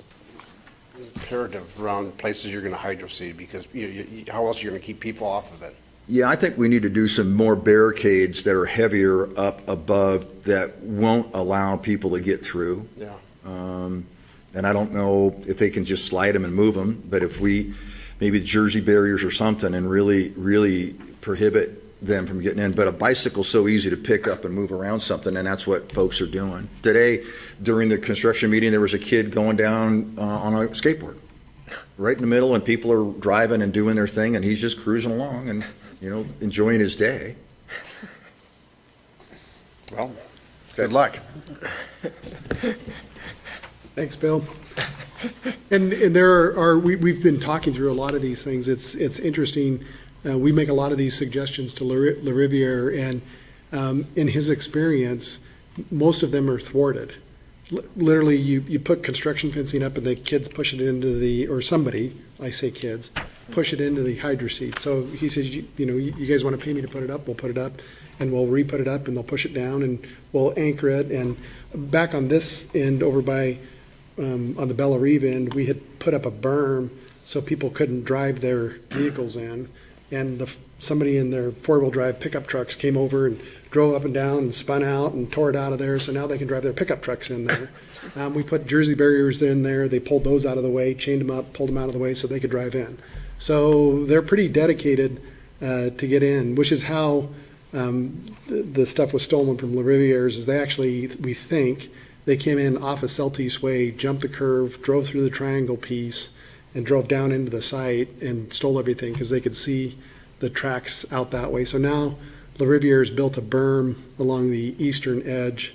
imperative around places you're gonna hydroseed, because how else are you gonna keep people off of it? Yeah, I think we need to do some more barricades that are heavier up above that won't allow people to get through. Yeah. And I don't know if they can just slide them and move them, but if we, maybe Jersey barriers or something, and really prohibit them from getting in. But a bicycle's so easy to pick up and move around something, and that's what folks are doing. Today, during the construction meeting, there was a kid going down on a skateboard, right in the middle, and people are driving and doing their thing, and he's just cruising along and, enjoying his day. Well, good luck. Thanks, Bill. And we've been talking through a lot of these things. It's interesting. We make a lot of these suggestions to La Riviere, and in his experience, most of them are thwarted. Literally, you put construction fencing up and the kids push it into or somebody, I say kids, push it into the hydroseed. So he says, you guys want to pay me to put it up? We'll put it up, and we'll re-put it up, and they'll push it down, and we'll anchor it. And back on this end, over by, on the Bella Reeve end, we had put up a berm so people couldn't drive their vehicles in. And somebody in their four-wheel drive pickup trucks came over and drove up and down and spun out and tore it out of there, so now they can drive their pickup trucks in there. We put Jersey barriers in there, they pulled those out of the way, chained them up, pulled them out of the way so they could drive in. So they're pretty dedicated to get in, which is how the stuff was stolen from La Riviere's, is they actually, we think, they came in off of Celtice Way, jumped the curve, drove through the triangle piece, and drove down into the site and stole everything because they could see the tracks out that way. So now La Riviere's built a berm along the eastern edge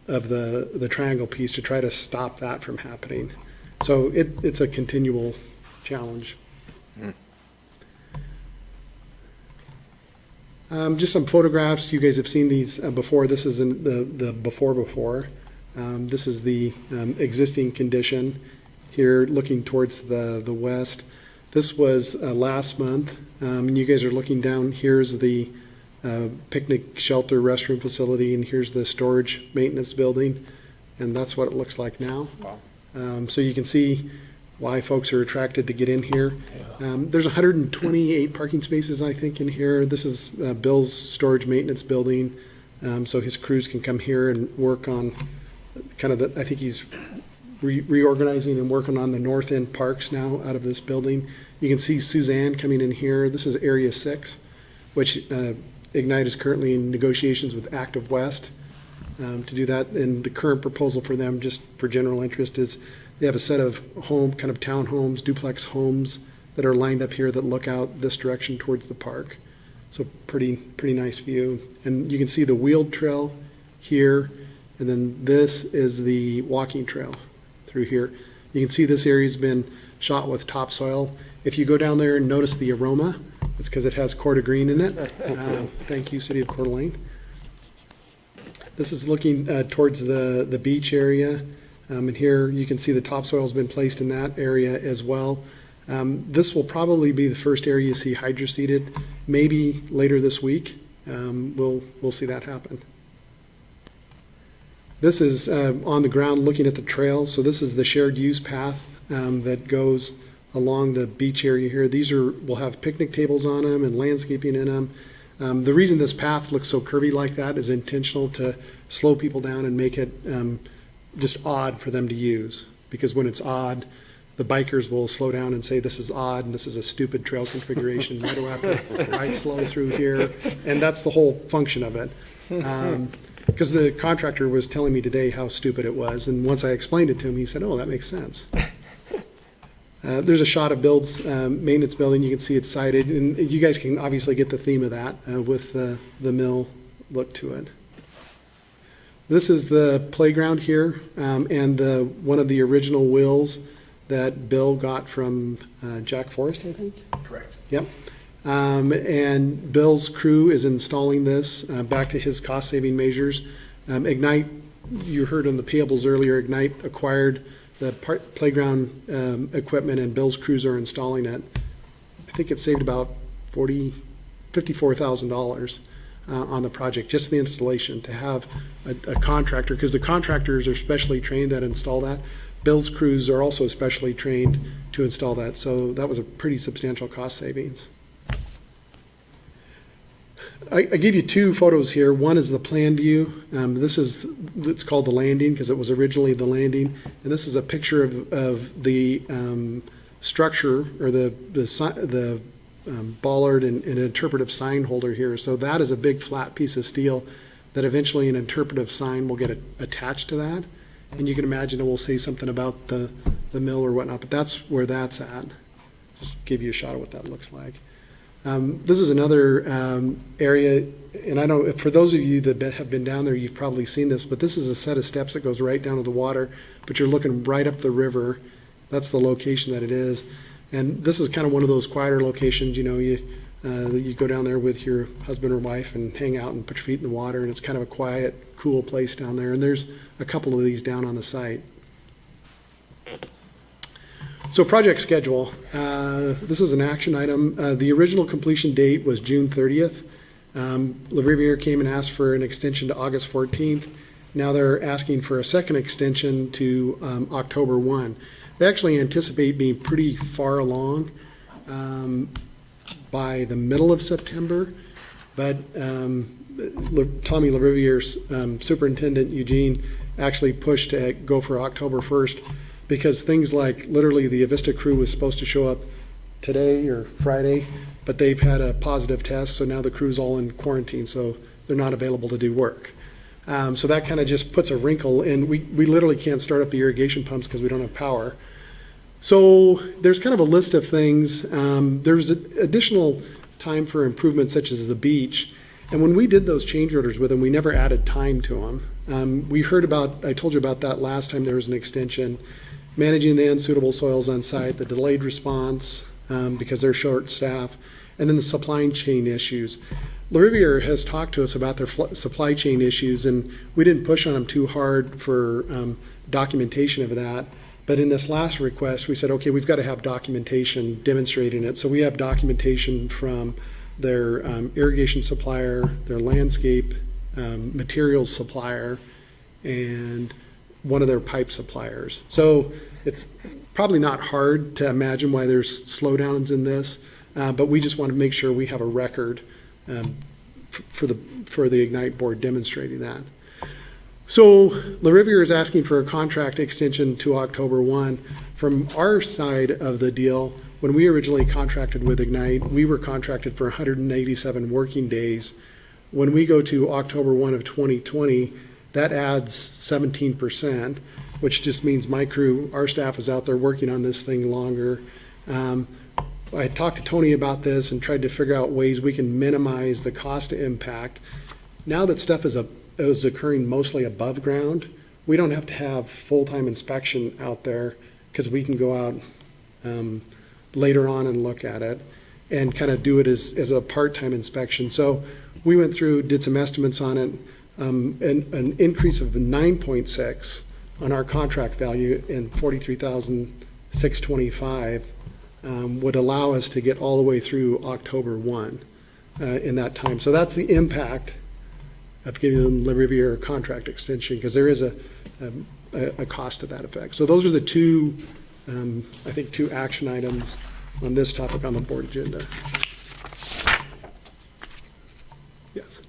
of the triangle piece to try to stop that from happening. So it's a continual challenge. Just some photographs. You guys have seen these before. This is the before. This is the existing condition here looking towards the west. This was last month. And you guys are looking down. Here's the picnic shelter restroom facility, and here's the storage maintenance building. And that's what it looks like now. Wow. So you can see why folks are attracted to get in here. There's 128 parking spaces, I think, in here. This is Bill's storage maintenance building. So his crews can come here and work on kind of I think he's reorganizing and working on the north end parks now out of this building. You can see Suzanne coming in here. This is Area 6, which Ignite is currently in negotiations with Active West to do that. And the current proposal for them, just for general interest, is they have a set of kind of townhomes, duplex homes that are lined up here that look out this direction towards the park. So pretty nice view. And you can see the wheeled trail here, and then this is the walking trail through here. You can see this area's been shot with topsoil. If you go down there and notice the aroma, it's because it has Coeur d'Alene in it. Thank you, City of Coeur d'Alene. This is looking towards the beach area. And here you can see the topsoil's been placed in that area as well. This will probably be the first area you see hydroseeded. Maybe later this week, we'll see that happen. This is on the ground looking at the trail. So this is the shared use path that goes along the beach area here. These will have picnic tables on them and landscaping in them. The reason this path looks so curvy like that is intentional to slow people down and make it just odd for them to use. Because when it's odd, the bikers will slow down and say, this is odd, and this is a stupid trail configuration, why do I have to ride slow through here? And that's the whole function of it. Because the contractor was telling me today how stupid it was, and once I explained it to him, he said, oh, that makes sense. There's a shot of Bill's maintenance building. You can see it's sited, and you guys can obviously get the theme of that with the mill look to it. This is the playground here, and one of the original wheels that Bill got from Jack Forrest, I think? Correct. Yep. And Bill's crew is installing this back to his cost-saving measures. Ignite, you heard on the payables earlier, Ignite acquired the playground equipment, and Bill's crews are installing it. I think it saved about $54,000 on the project, just the installation, to have a contractor, because the contractors are specially trained that install that. Bill's crews are also specially trained to install that, so that was a pretty substantial cost savings. I give you two photos here. One is the plan view. It's called the landing because it was originally the landing, and this is a picture of the structure, or the bollard and interpretive sign holder here. So that is a big flat piece of steel that eventually an interpretive sign will get attached to that. And you can imagine it will say something about the mill or whatnot, but that's where that's at. Just give you a shot of what that looks like. This is another area, and I don't, for those of you that have been down there, you've probably seen this, but this is a set of steps that goes right down to the water, but you're looking right up the river. That's the location that it is. And this is kind of one of those quieter locations, you go down there with your husband or wife and hang out and put your feet in the water, and it's kind of a quiet, cool place down there. And there's a couple of these down on the site. So project schedule. This is an action item. The original completion date was June 30th. Le Riviere came and asked for an extension to August 14th. Now they're asking for a second extension to October 1. They actually anticipate being pretty far along by the middle of September, but Tommy Le Riviere's superintendent, Eugene, actually pushed to go for October 1st because things like literally the Avista crew was supposed to show up today or Friday, but they've had a positive test, so now the crew's all in quarantine, so they're not available to do work. So that kind of just puts a wrinkle in. We literally can't start up the irrigation pumps because we don't have power. So there's kind of a list of things. There's additional time for improvements such as the beach. And when we did those change orders with them, we never added time to them. We heard about, I told you about that last time there was an extension, managing the unsuitable soils on site, the delayed response because they're short staff, and then the supply chain issues. Le Riviere has talked to us about their supply chain issues, and we didn't push on them too hard for documentation of that. But in this last request, we said, okay, we've got to have documentation demonstrating it. So we have documentation from their irrigation supplier, their landscape materials supplier, and one of their pipe suppliers. So it's probably not hard to imagine why there's slowdowns in this, but we just want to make sure we have a record for the Ignite board demonstrating that. So Le Riviere is asking for a contract extension to October 1. From our side of the deal, when we originally contracted with Ignite, we were contracted for 187 working days. When we go to October 1 of 2020, that adds 17%, which just means my crew, our staff is out there working on this thing longer. I talked to Tony about this and tried to figure out ways we can minimize the cost impact. Now that stuff is occurring mostly above ground, we don't have to have full-time inspection out there because we can go out later on and look at it and kind of do it as a part-time inspection. So we went through, did some estimates on it, an increase of 9.6 on our contract value and 43,625 would allow us to get all the way through October 1 in that time. So that's the impact of giving Le Riviere a contract extension, because there is a cost to that effect. So those are the two, I think, two action items on this topic on the board agenda. Yes.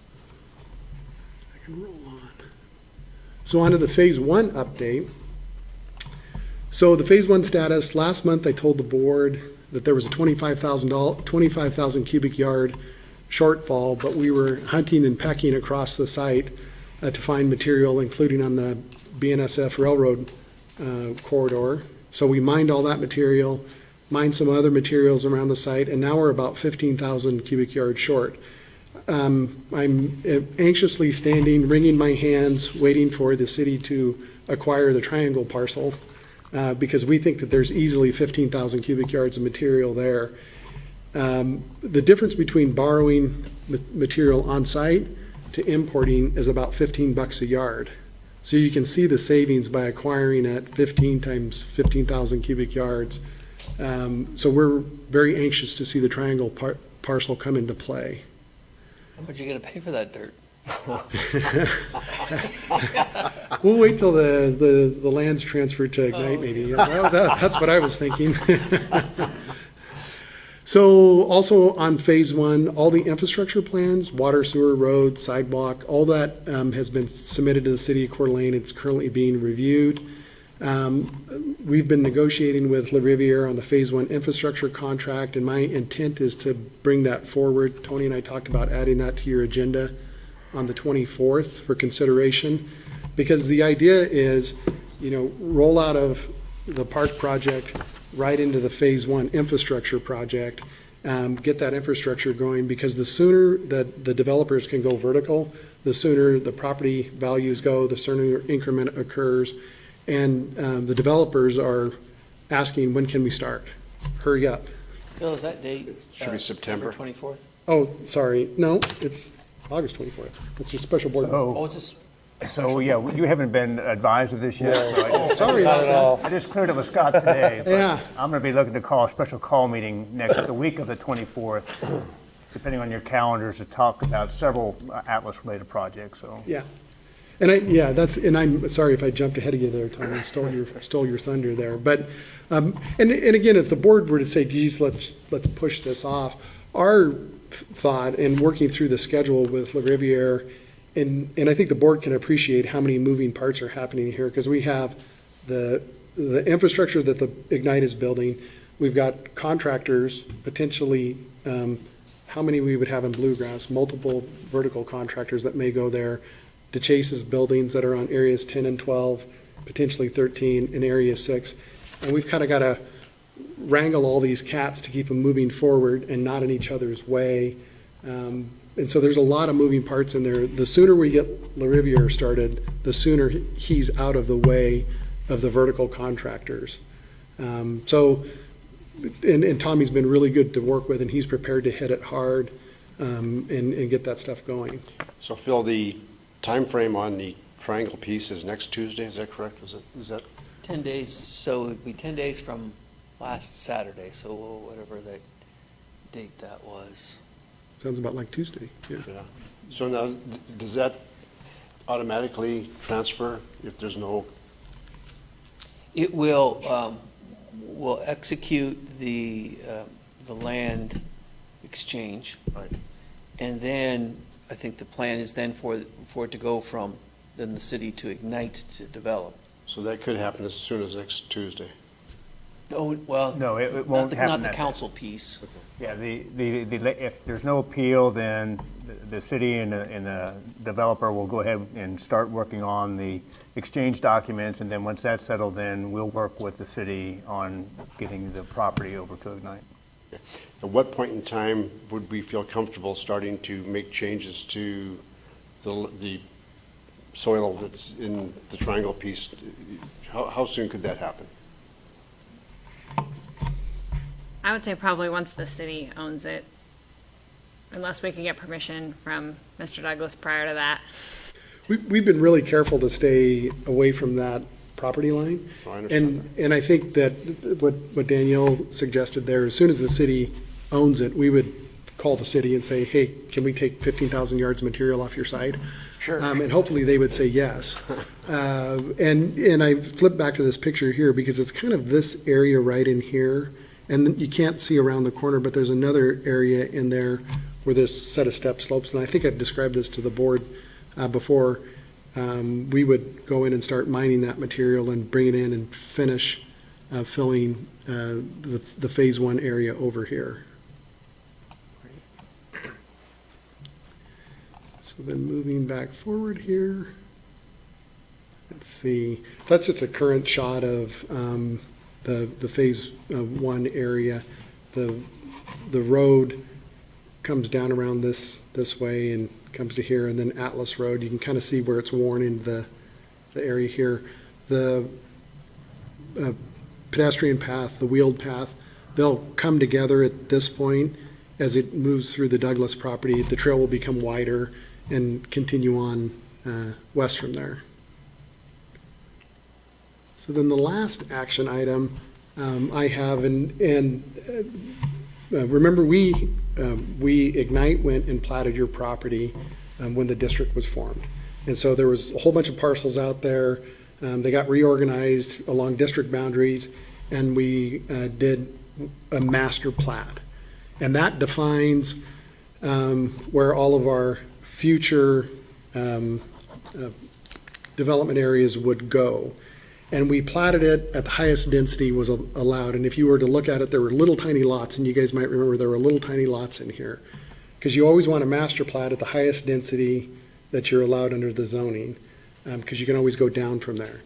I can roll on. So on to the phase 1 update. So the phase one status, last month I told the board that there was a 25,000 cubic yard shortfall, but we were hunting and pecking across the site to find material, including on the BNSF railroad corridor. So we mined all that material, mined some other materials around the site, and now we're about 15,000 cubic yards short. I'm anxiously standing, wringing my hands, waiting for the city to acquire the triangle parcel, because we think that there's easily 15,000 cubic yards of material there. The difference between borrowing material on site to importing is about $15 a yard. So you can see the savings by acquiring at 15 times 15,000 cubic yards. So we're very anxious to see the triangle parcel come into play. How much are you gonna pay for that dirt? We'll wait till the land's transferred to Ignite, maybe. Yeah, that's what I was thinking. So also on phase one, all the infrastructure plans, water, sewer, road, sidewalk, all that has been submitted to the city of Coeur d'Alene. It's currently being reviewed. We've been negotiating with La Riviere on the phase one infrastructure contract, and my intent is to bring that forward. Tony and I talked about adding that to your agenda on the 24th for consideration, because the idea is, roll out of the park project right into the phase one infrastructure project, get that infrastructure going, because the sooner that the developers can go vertical, the sooner the property values go, the sooner increment occurs, and the developers are asking, when can we start? Hurry up. Bill, is that date? Should be September. 24th? Oh, sorry, no, it's August 24th. It's your special board. Oh, it's just, So, yeah, you haven't been advised of this yet. So I just- Sorry about that. I just cleared it with Scott today. but Yeah. I'm going to be looking to call a special call meeting the week of the 24th, depending on your calendars, to talk about several Atlas-related projects, so. Yeah. And I'm sorry if I jumped ahead of you there, Tony, stole your thunder there. But, and again, if the board were to say, geez, let's push this off, our thought in working through the schedule with La Riviere, and I think the board can appreciate how many moving parts are happening here, because we have the infrastructure that the Ignite is building. We've got contractors, potentially, how many we would have in Bluegrass, multiple vertical contractors that may go there. DeChase's buildings that are on areas 10 and 12, potentially 13 in area 6. And we've kind of got to wrangle all these cats to keep them moving forward and not in each other's way. And so there's a lot of moving parts in there. The sooner we get La Riviere started, the sooner he's out of the way of the vertical contractors. So Tommy's been really good to work with, and he's prepared to hit it hard and get that stuff going. So Phil, the time frame on the triangle piece is next Tuesday, is that correct? Is that? 10 days, so it'd be 10 days from last Saturday, so whatever that date that was. Sounds about like Tuesday, yeah. Yeah. So now, does that automatically transfer if there's no? It will execute the land exchange. Right. And then, I think the plan is then for it to go from then the city to Ignite to develop. So that could happen as soon as next Tuesday. Oh, well. No, it won't happen Not the that day. council piece. Yeah, if there's no appeal, then the city and the developer will go ahead and start working on the exchange documents, and then once that's settled, then we'll work with the city on getting the property over to Ignite. At what point in time would we feel comfortable starting to make changes to the soil that's in the triangle piece? How soon could that happen? I would say probably once the city owns it, unless we can get permission from Mr. Douglas prior to that. We've been really careful to stay away from that property line. I understand And I think that what Danielle suggested there, as soon as the city owns it, we would call the city and say, hey, can we take 15,000 yards of material off your site? Sure. And hopefully they would say yes. And I flip back to this picture here because it's kind of this area right in here. And you can't see around the corner, but there's another area in there where there's a set of step slopes. And I think I've described this to the board before. We would go in and start mining that material and bring it in and finish filling the Phase 1 area over here. So then moving back forward here, let's see, that's just a current shot of the Phase 1 area. The road comes down around this way and comes to here, and then Atlas Road, you can kind of see where it's worn into the area here. The pedestrian path, the wheeled path, they'll come together at this point. As it moves through the Douglas property, the trail will become wider and continue on west from there. So then the last action item I have, remember we Ignite went and platted your property when the district was formed. And so there was a whole bunch of parcels out there. They got reorganized along district boundaries, and we did a master plat. And that defines where all of our future development areas would go. And we platted it at the highest density was allowed. And if you were to look at it, there were little tiny lots, and you guys might remember there were little tiny lots in here. Because you always want a master plat at the highest density that you're allowed under the zoning, because you can always go down from there.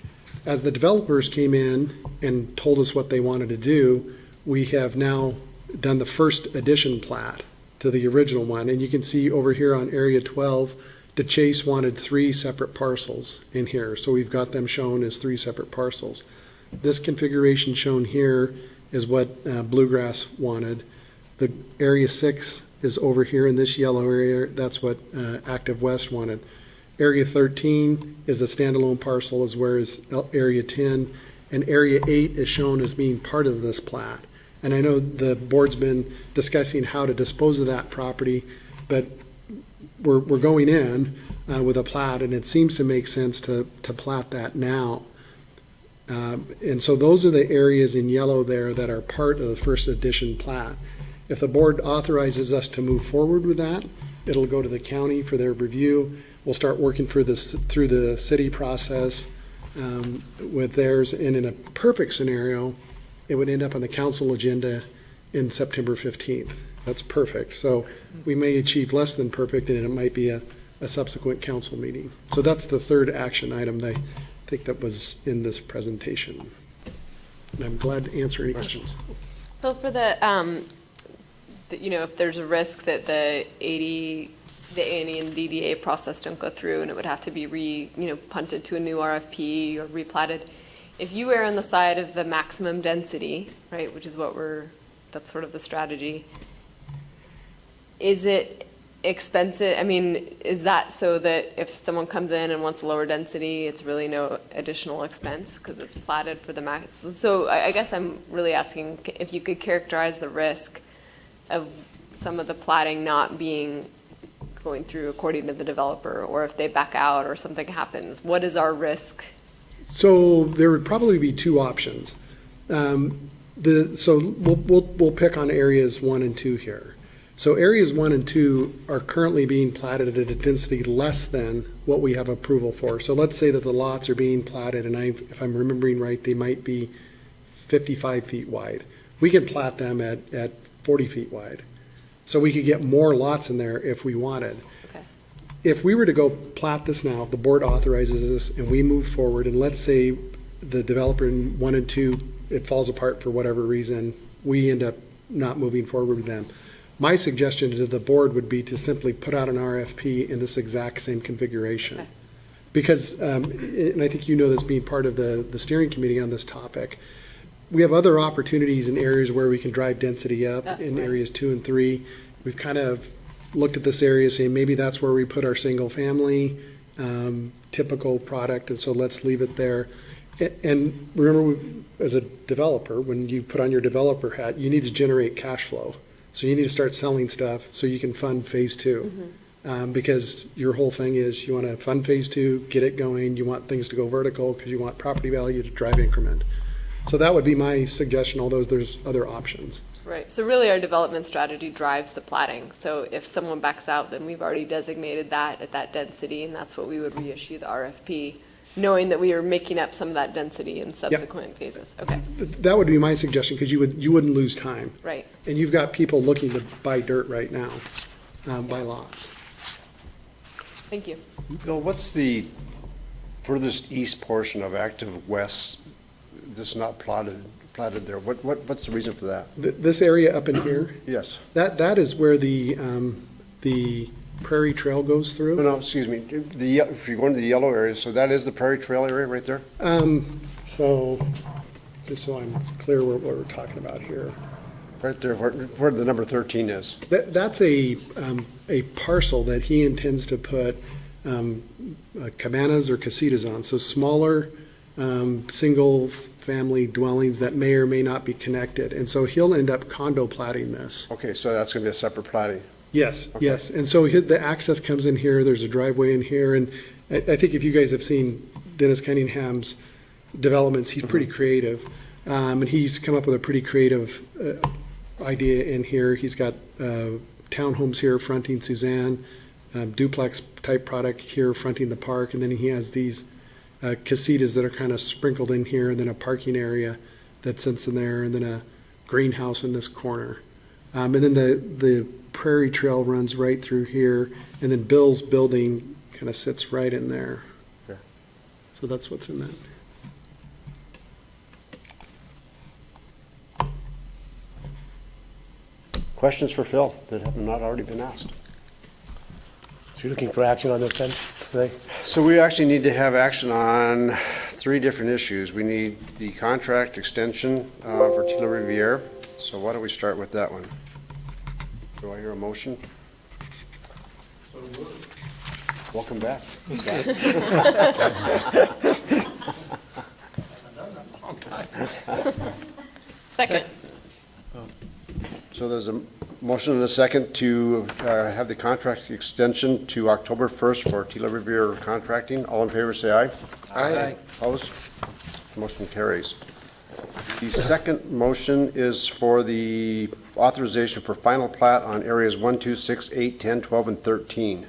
As the developers came in and told us what they wanted to do, we have now done the first addition plat to the original one. And you can see over here on Area 12, DeChase wanted 3 separate parcels in here. So we've got them shown as 3 separate parcels. This configuration shown here is what Bluegrass wanted. The Area 6 is over here in this yellow area. That's what Active West wanted. Area 13 is a standalone parcel, as well as Area 10. And Area 8 is shown as being part of this plat. And I know the board's been discussing how to dispose of that property, but we're going in with a plat, and it seems to make sense to plat that now. And so those are the areas in yellow there that are part of the first edition plat. If the board authorizes us to move forward with that, it'll go to the county for their review. We'll start working through the city process with theirs, and in a perfect scenario, it would end up on the council agenda in September 15th. That's perfect. So we may achieve less than perfect, and it might be a subsequent council meeting. So that's the third action item that I think that was in this presentation. And I'm glad to answer any questions. So for if there's a risk that the A&E and DDA process don't go through, and it would have to be punted to a new RFP or replatted, if you err on the side of the maximum density, right, which is that's sort of the strategy, is it expensive? I mean, is that so that if someone comes in and wants a lower density, it's really no additional expense because it's platted for the max? So I guess I'm really asking if you could characterize the risk of some of the platting not going through according to the developer, or if they back out or something happens. What is our risk? So there would probably be 2 options. So we'll pick on areas 1 and 2 here. So areas 1 and 2 are currently being platted at a density less than what we have approval for. So let's say that the lots are being platted, and if I'm remembering right, they might be 55 feet wide. We can plat them at 40 feet wide. So we could get more lots in there if we wanted. Okay. If we were to go plat this now, if the board authorizes this and we move forward, and let's say the developer in 1 and 2, it falls apart for whatever reason, we end up not moving forward with them. My suggestion to the board would be to simply put out an RFP in this exact same configuration. Okay. Because, and I think you know this being part of the steering committee on this topic, we have other opportunities in areas where we can drive density up in areas 2 and 3. We've kind of looked at this area saying maybe that's where we put our single family typical product, and so let's leave it there. And remember, as a developer, when you put on your developer hat, you need to generate cash flow. So you need to start selling stuff so you can fund phase 2. Because your whole thing is you want to fund phase 2, get it going, you want things to go vertical because you want property value to drive increment. So that would be my suggestion, although there's other options. Right. So really our development strategy drives the platting. So if someone backs out, then we've already designated that at that density, and that's what we would reissue the RFP knowing that we are making up some of that density in subsequent phases. Okay, That would be my suggestion, because you wouldn't lose time. right. And you've got people looking to buy dirt right now, buy lots. Thank you. Bill, what's the furthest east portion of Active West that's not platted there? What's the reason for that? This area up in here, Yes. that is where the Prairie Trail goes No, through. no, excuse me. If you go into the yellow area, so that is the Prairie Trail area right there? So, just so I'm clear what we're talking about here. Right there, where the number 13 is. That's a parcel that he intends to put cabanas or casitas on, so smaller, single-family dwellings that may or may not be connected. And so he'll end up condo platting this. Okay, so that's going to be a separate plating. Yes, yes. And so the access comes in here, there's a driveway in here, and I think if you guys have seen Dennis Cunningham's developments, he's pretty creative. And he's come up with a pretty creative idea in here. He's got townhomes here fronting Suzanne, duplex type product here fronting the park, and then he has these casitas that are kind of sprinkled in here, and then a parking area that sits in there, and then a greenhouse in this corner. And then the Prairie Trail runs right through here, and then Bill's building kind of sits right in there. Okay. So that's what's in that. Questions for Phil that have not already been asked? So you're looking for action on this then, today? So we actually need to have action on 3 different issues. We need the contract extension for Tila Riviere. So why don't we start with that one? Do I hear a motion? Welcome back. Second. So there's a motion and a second to have the contract extension to October 1st for Tila Riviere Contracting. All in favor, say aye. Aye. Opposed? Motion carries. The second motion is for the authorization for final plat on areas 1, 2, 6, 8, 10, 12, and 13.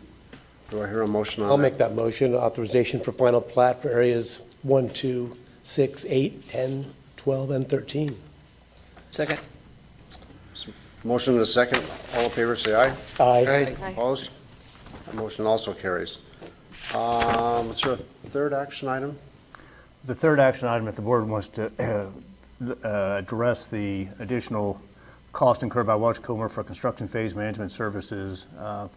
Do I hear a motion on that? I'll make that motion, authorization for final plat for areas 1, 2, 6, 8, 10, 12, and 13. Second? Motion and a second. All in favor, say aye. Aye. Aye. Opposed? That motion also carries. What's your third action item? The third action item, if the board wants to address the additional cost incurred by Welch Comer for construction phase management services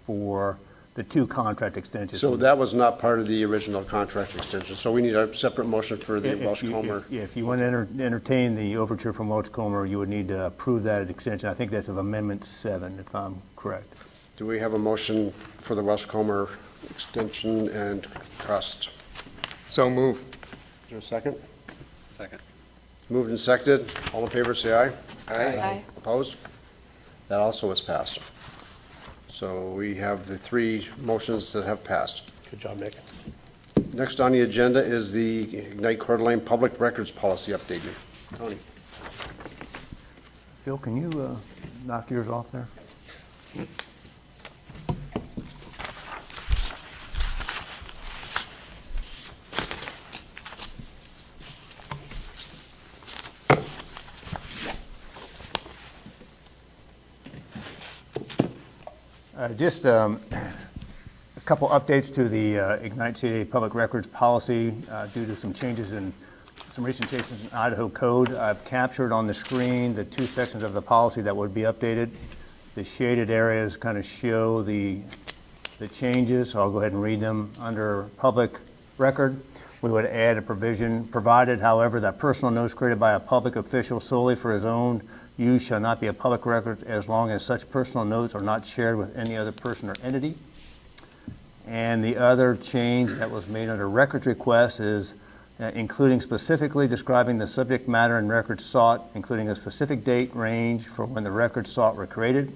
for the 2 contract extensions. So that was not part of the original contract extension, so we need a separate motion for the Welch Comer. Yeah, if you want to entertain the overture from Welch Comer, you would need to approve that extension. I think that's of Amendment 7, if I'm correct. Do we have a motion for the Welch Comer extension and cost? So move. Is there a second? Second. Moved and seconded. All in favor, say aye. Aye. Opposed? That also is passed. So we have the 3 motions that have passed. Good job, Nick. Next on the agenda is the Ignite Coeur d'Alene Public Records Policy update. Tony? Phil, can you knock yours off there? Just a couple updates to the Ignite CDA Public Records Policy due to some changes in some recent changes in Idaho Code. I've captured on the screen the 2 sections of the policy that would be updated. The shaded areas kind of show the changes, so I'll go ahead and read them. Under public record, we would add a provision, provided, however, that personal notes created by a public official solely for his own use shall not be a public record as long as such personal notes are not shared with any other person or entity. And the other change that was made under records request is including specifically describing the subject matter and records sought, including a specific date range for when the records sought were created.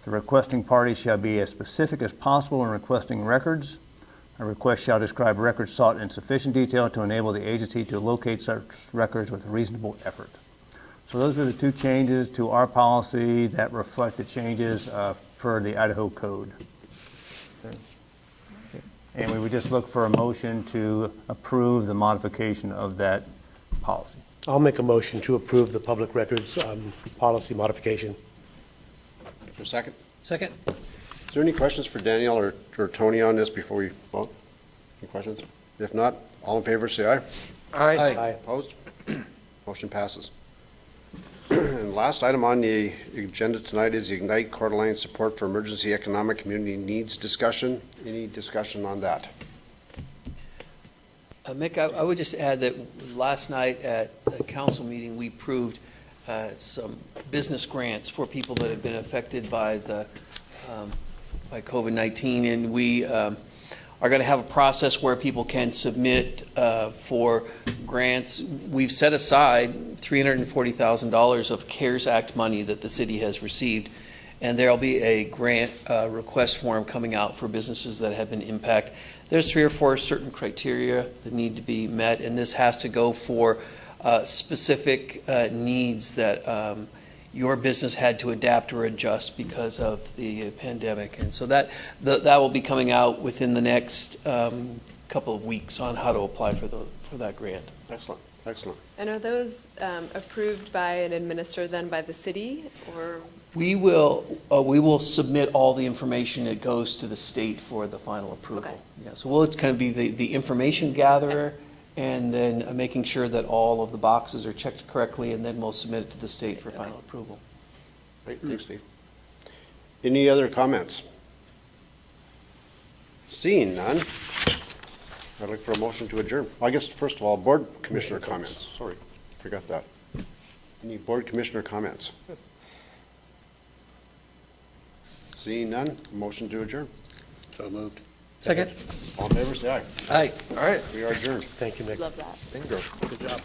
The requesting party shall be as specific as possible in requesting records. A request shall describe records sought in sufficient detail to enable the agency to locate such records with reasonable effort. So those are the 2 changes to our policy that reflect the changes per the Idaho Code. And we would just look for a motion to approve the modification of that policy. I'll make a motion to approve the public records policy modification. Is there a second? Second? Is there any questions for Danielle or Tony on this before we vote? Any questions? If not, all in favor, say aye. Aye. Aye. Opposed? Motion passes. And last item on the agenda tonight is the Ignite Coeur d'Alene Support for Emergency Economic Community Needs discussion. Any discussion on that? Mick, I would just add that last night at a council meeting, we approved some business grants for people that have been affected by by COVID-19, and we are going to have a process where people can submit for grants. We've set aside $340,000 of CARES Act money that the city has received, and there'll be a grant request form coming out for businesses that have been impacted. There's 3 or 4 certain criteria that need to be met, and this has to go for specific needs that your business had to adapt or adjust because of the pandemic. And so that will be coming out within the next couple of weeks on how to apply for that grant. Excellent, excellent. And are those approved by and administered then by the city, or? We will submit all the information that goes to the state for the final approval. Okay. Yeah, so we'll kind of be the information gatherer, and then making sure that all of the boxes are checked correctly, and then we'll submit it to the state for final approval. Great, thanks, Steve. Any other comments? Seeing none, I'd like for a motion to adjourn. Well, I guess, first of all, board commissioner comments. Sorry, forgot that. Any board commissioner comments? Seeing none, motion to adjourn. So moved. Second? All in favor, say aye. Aye. All right, we are adjourned. Thank you, Mick. Love that. Bingo, good job.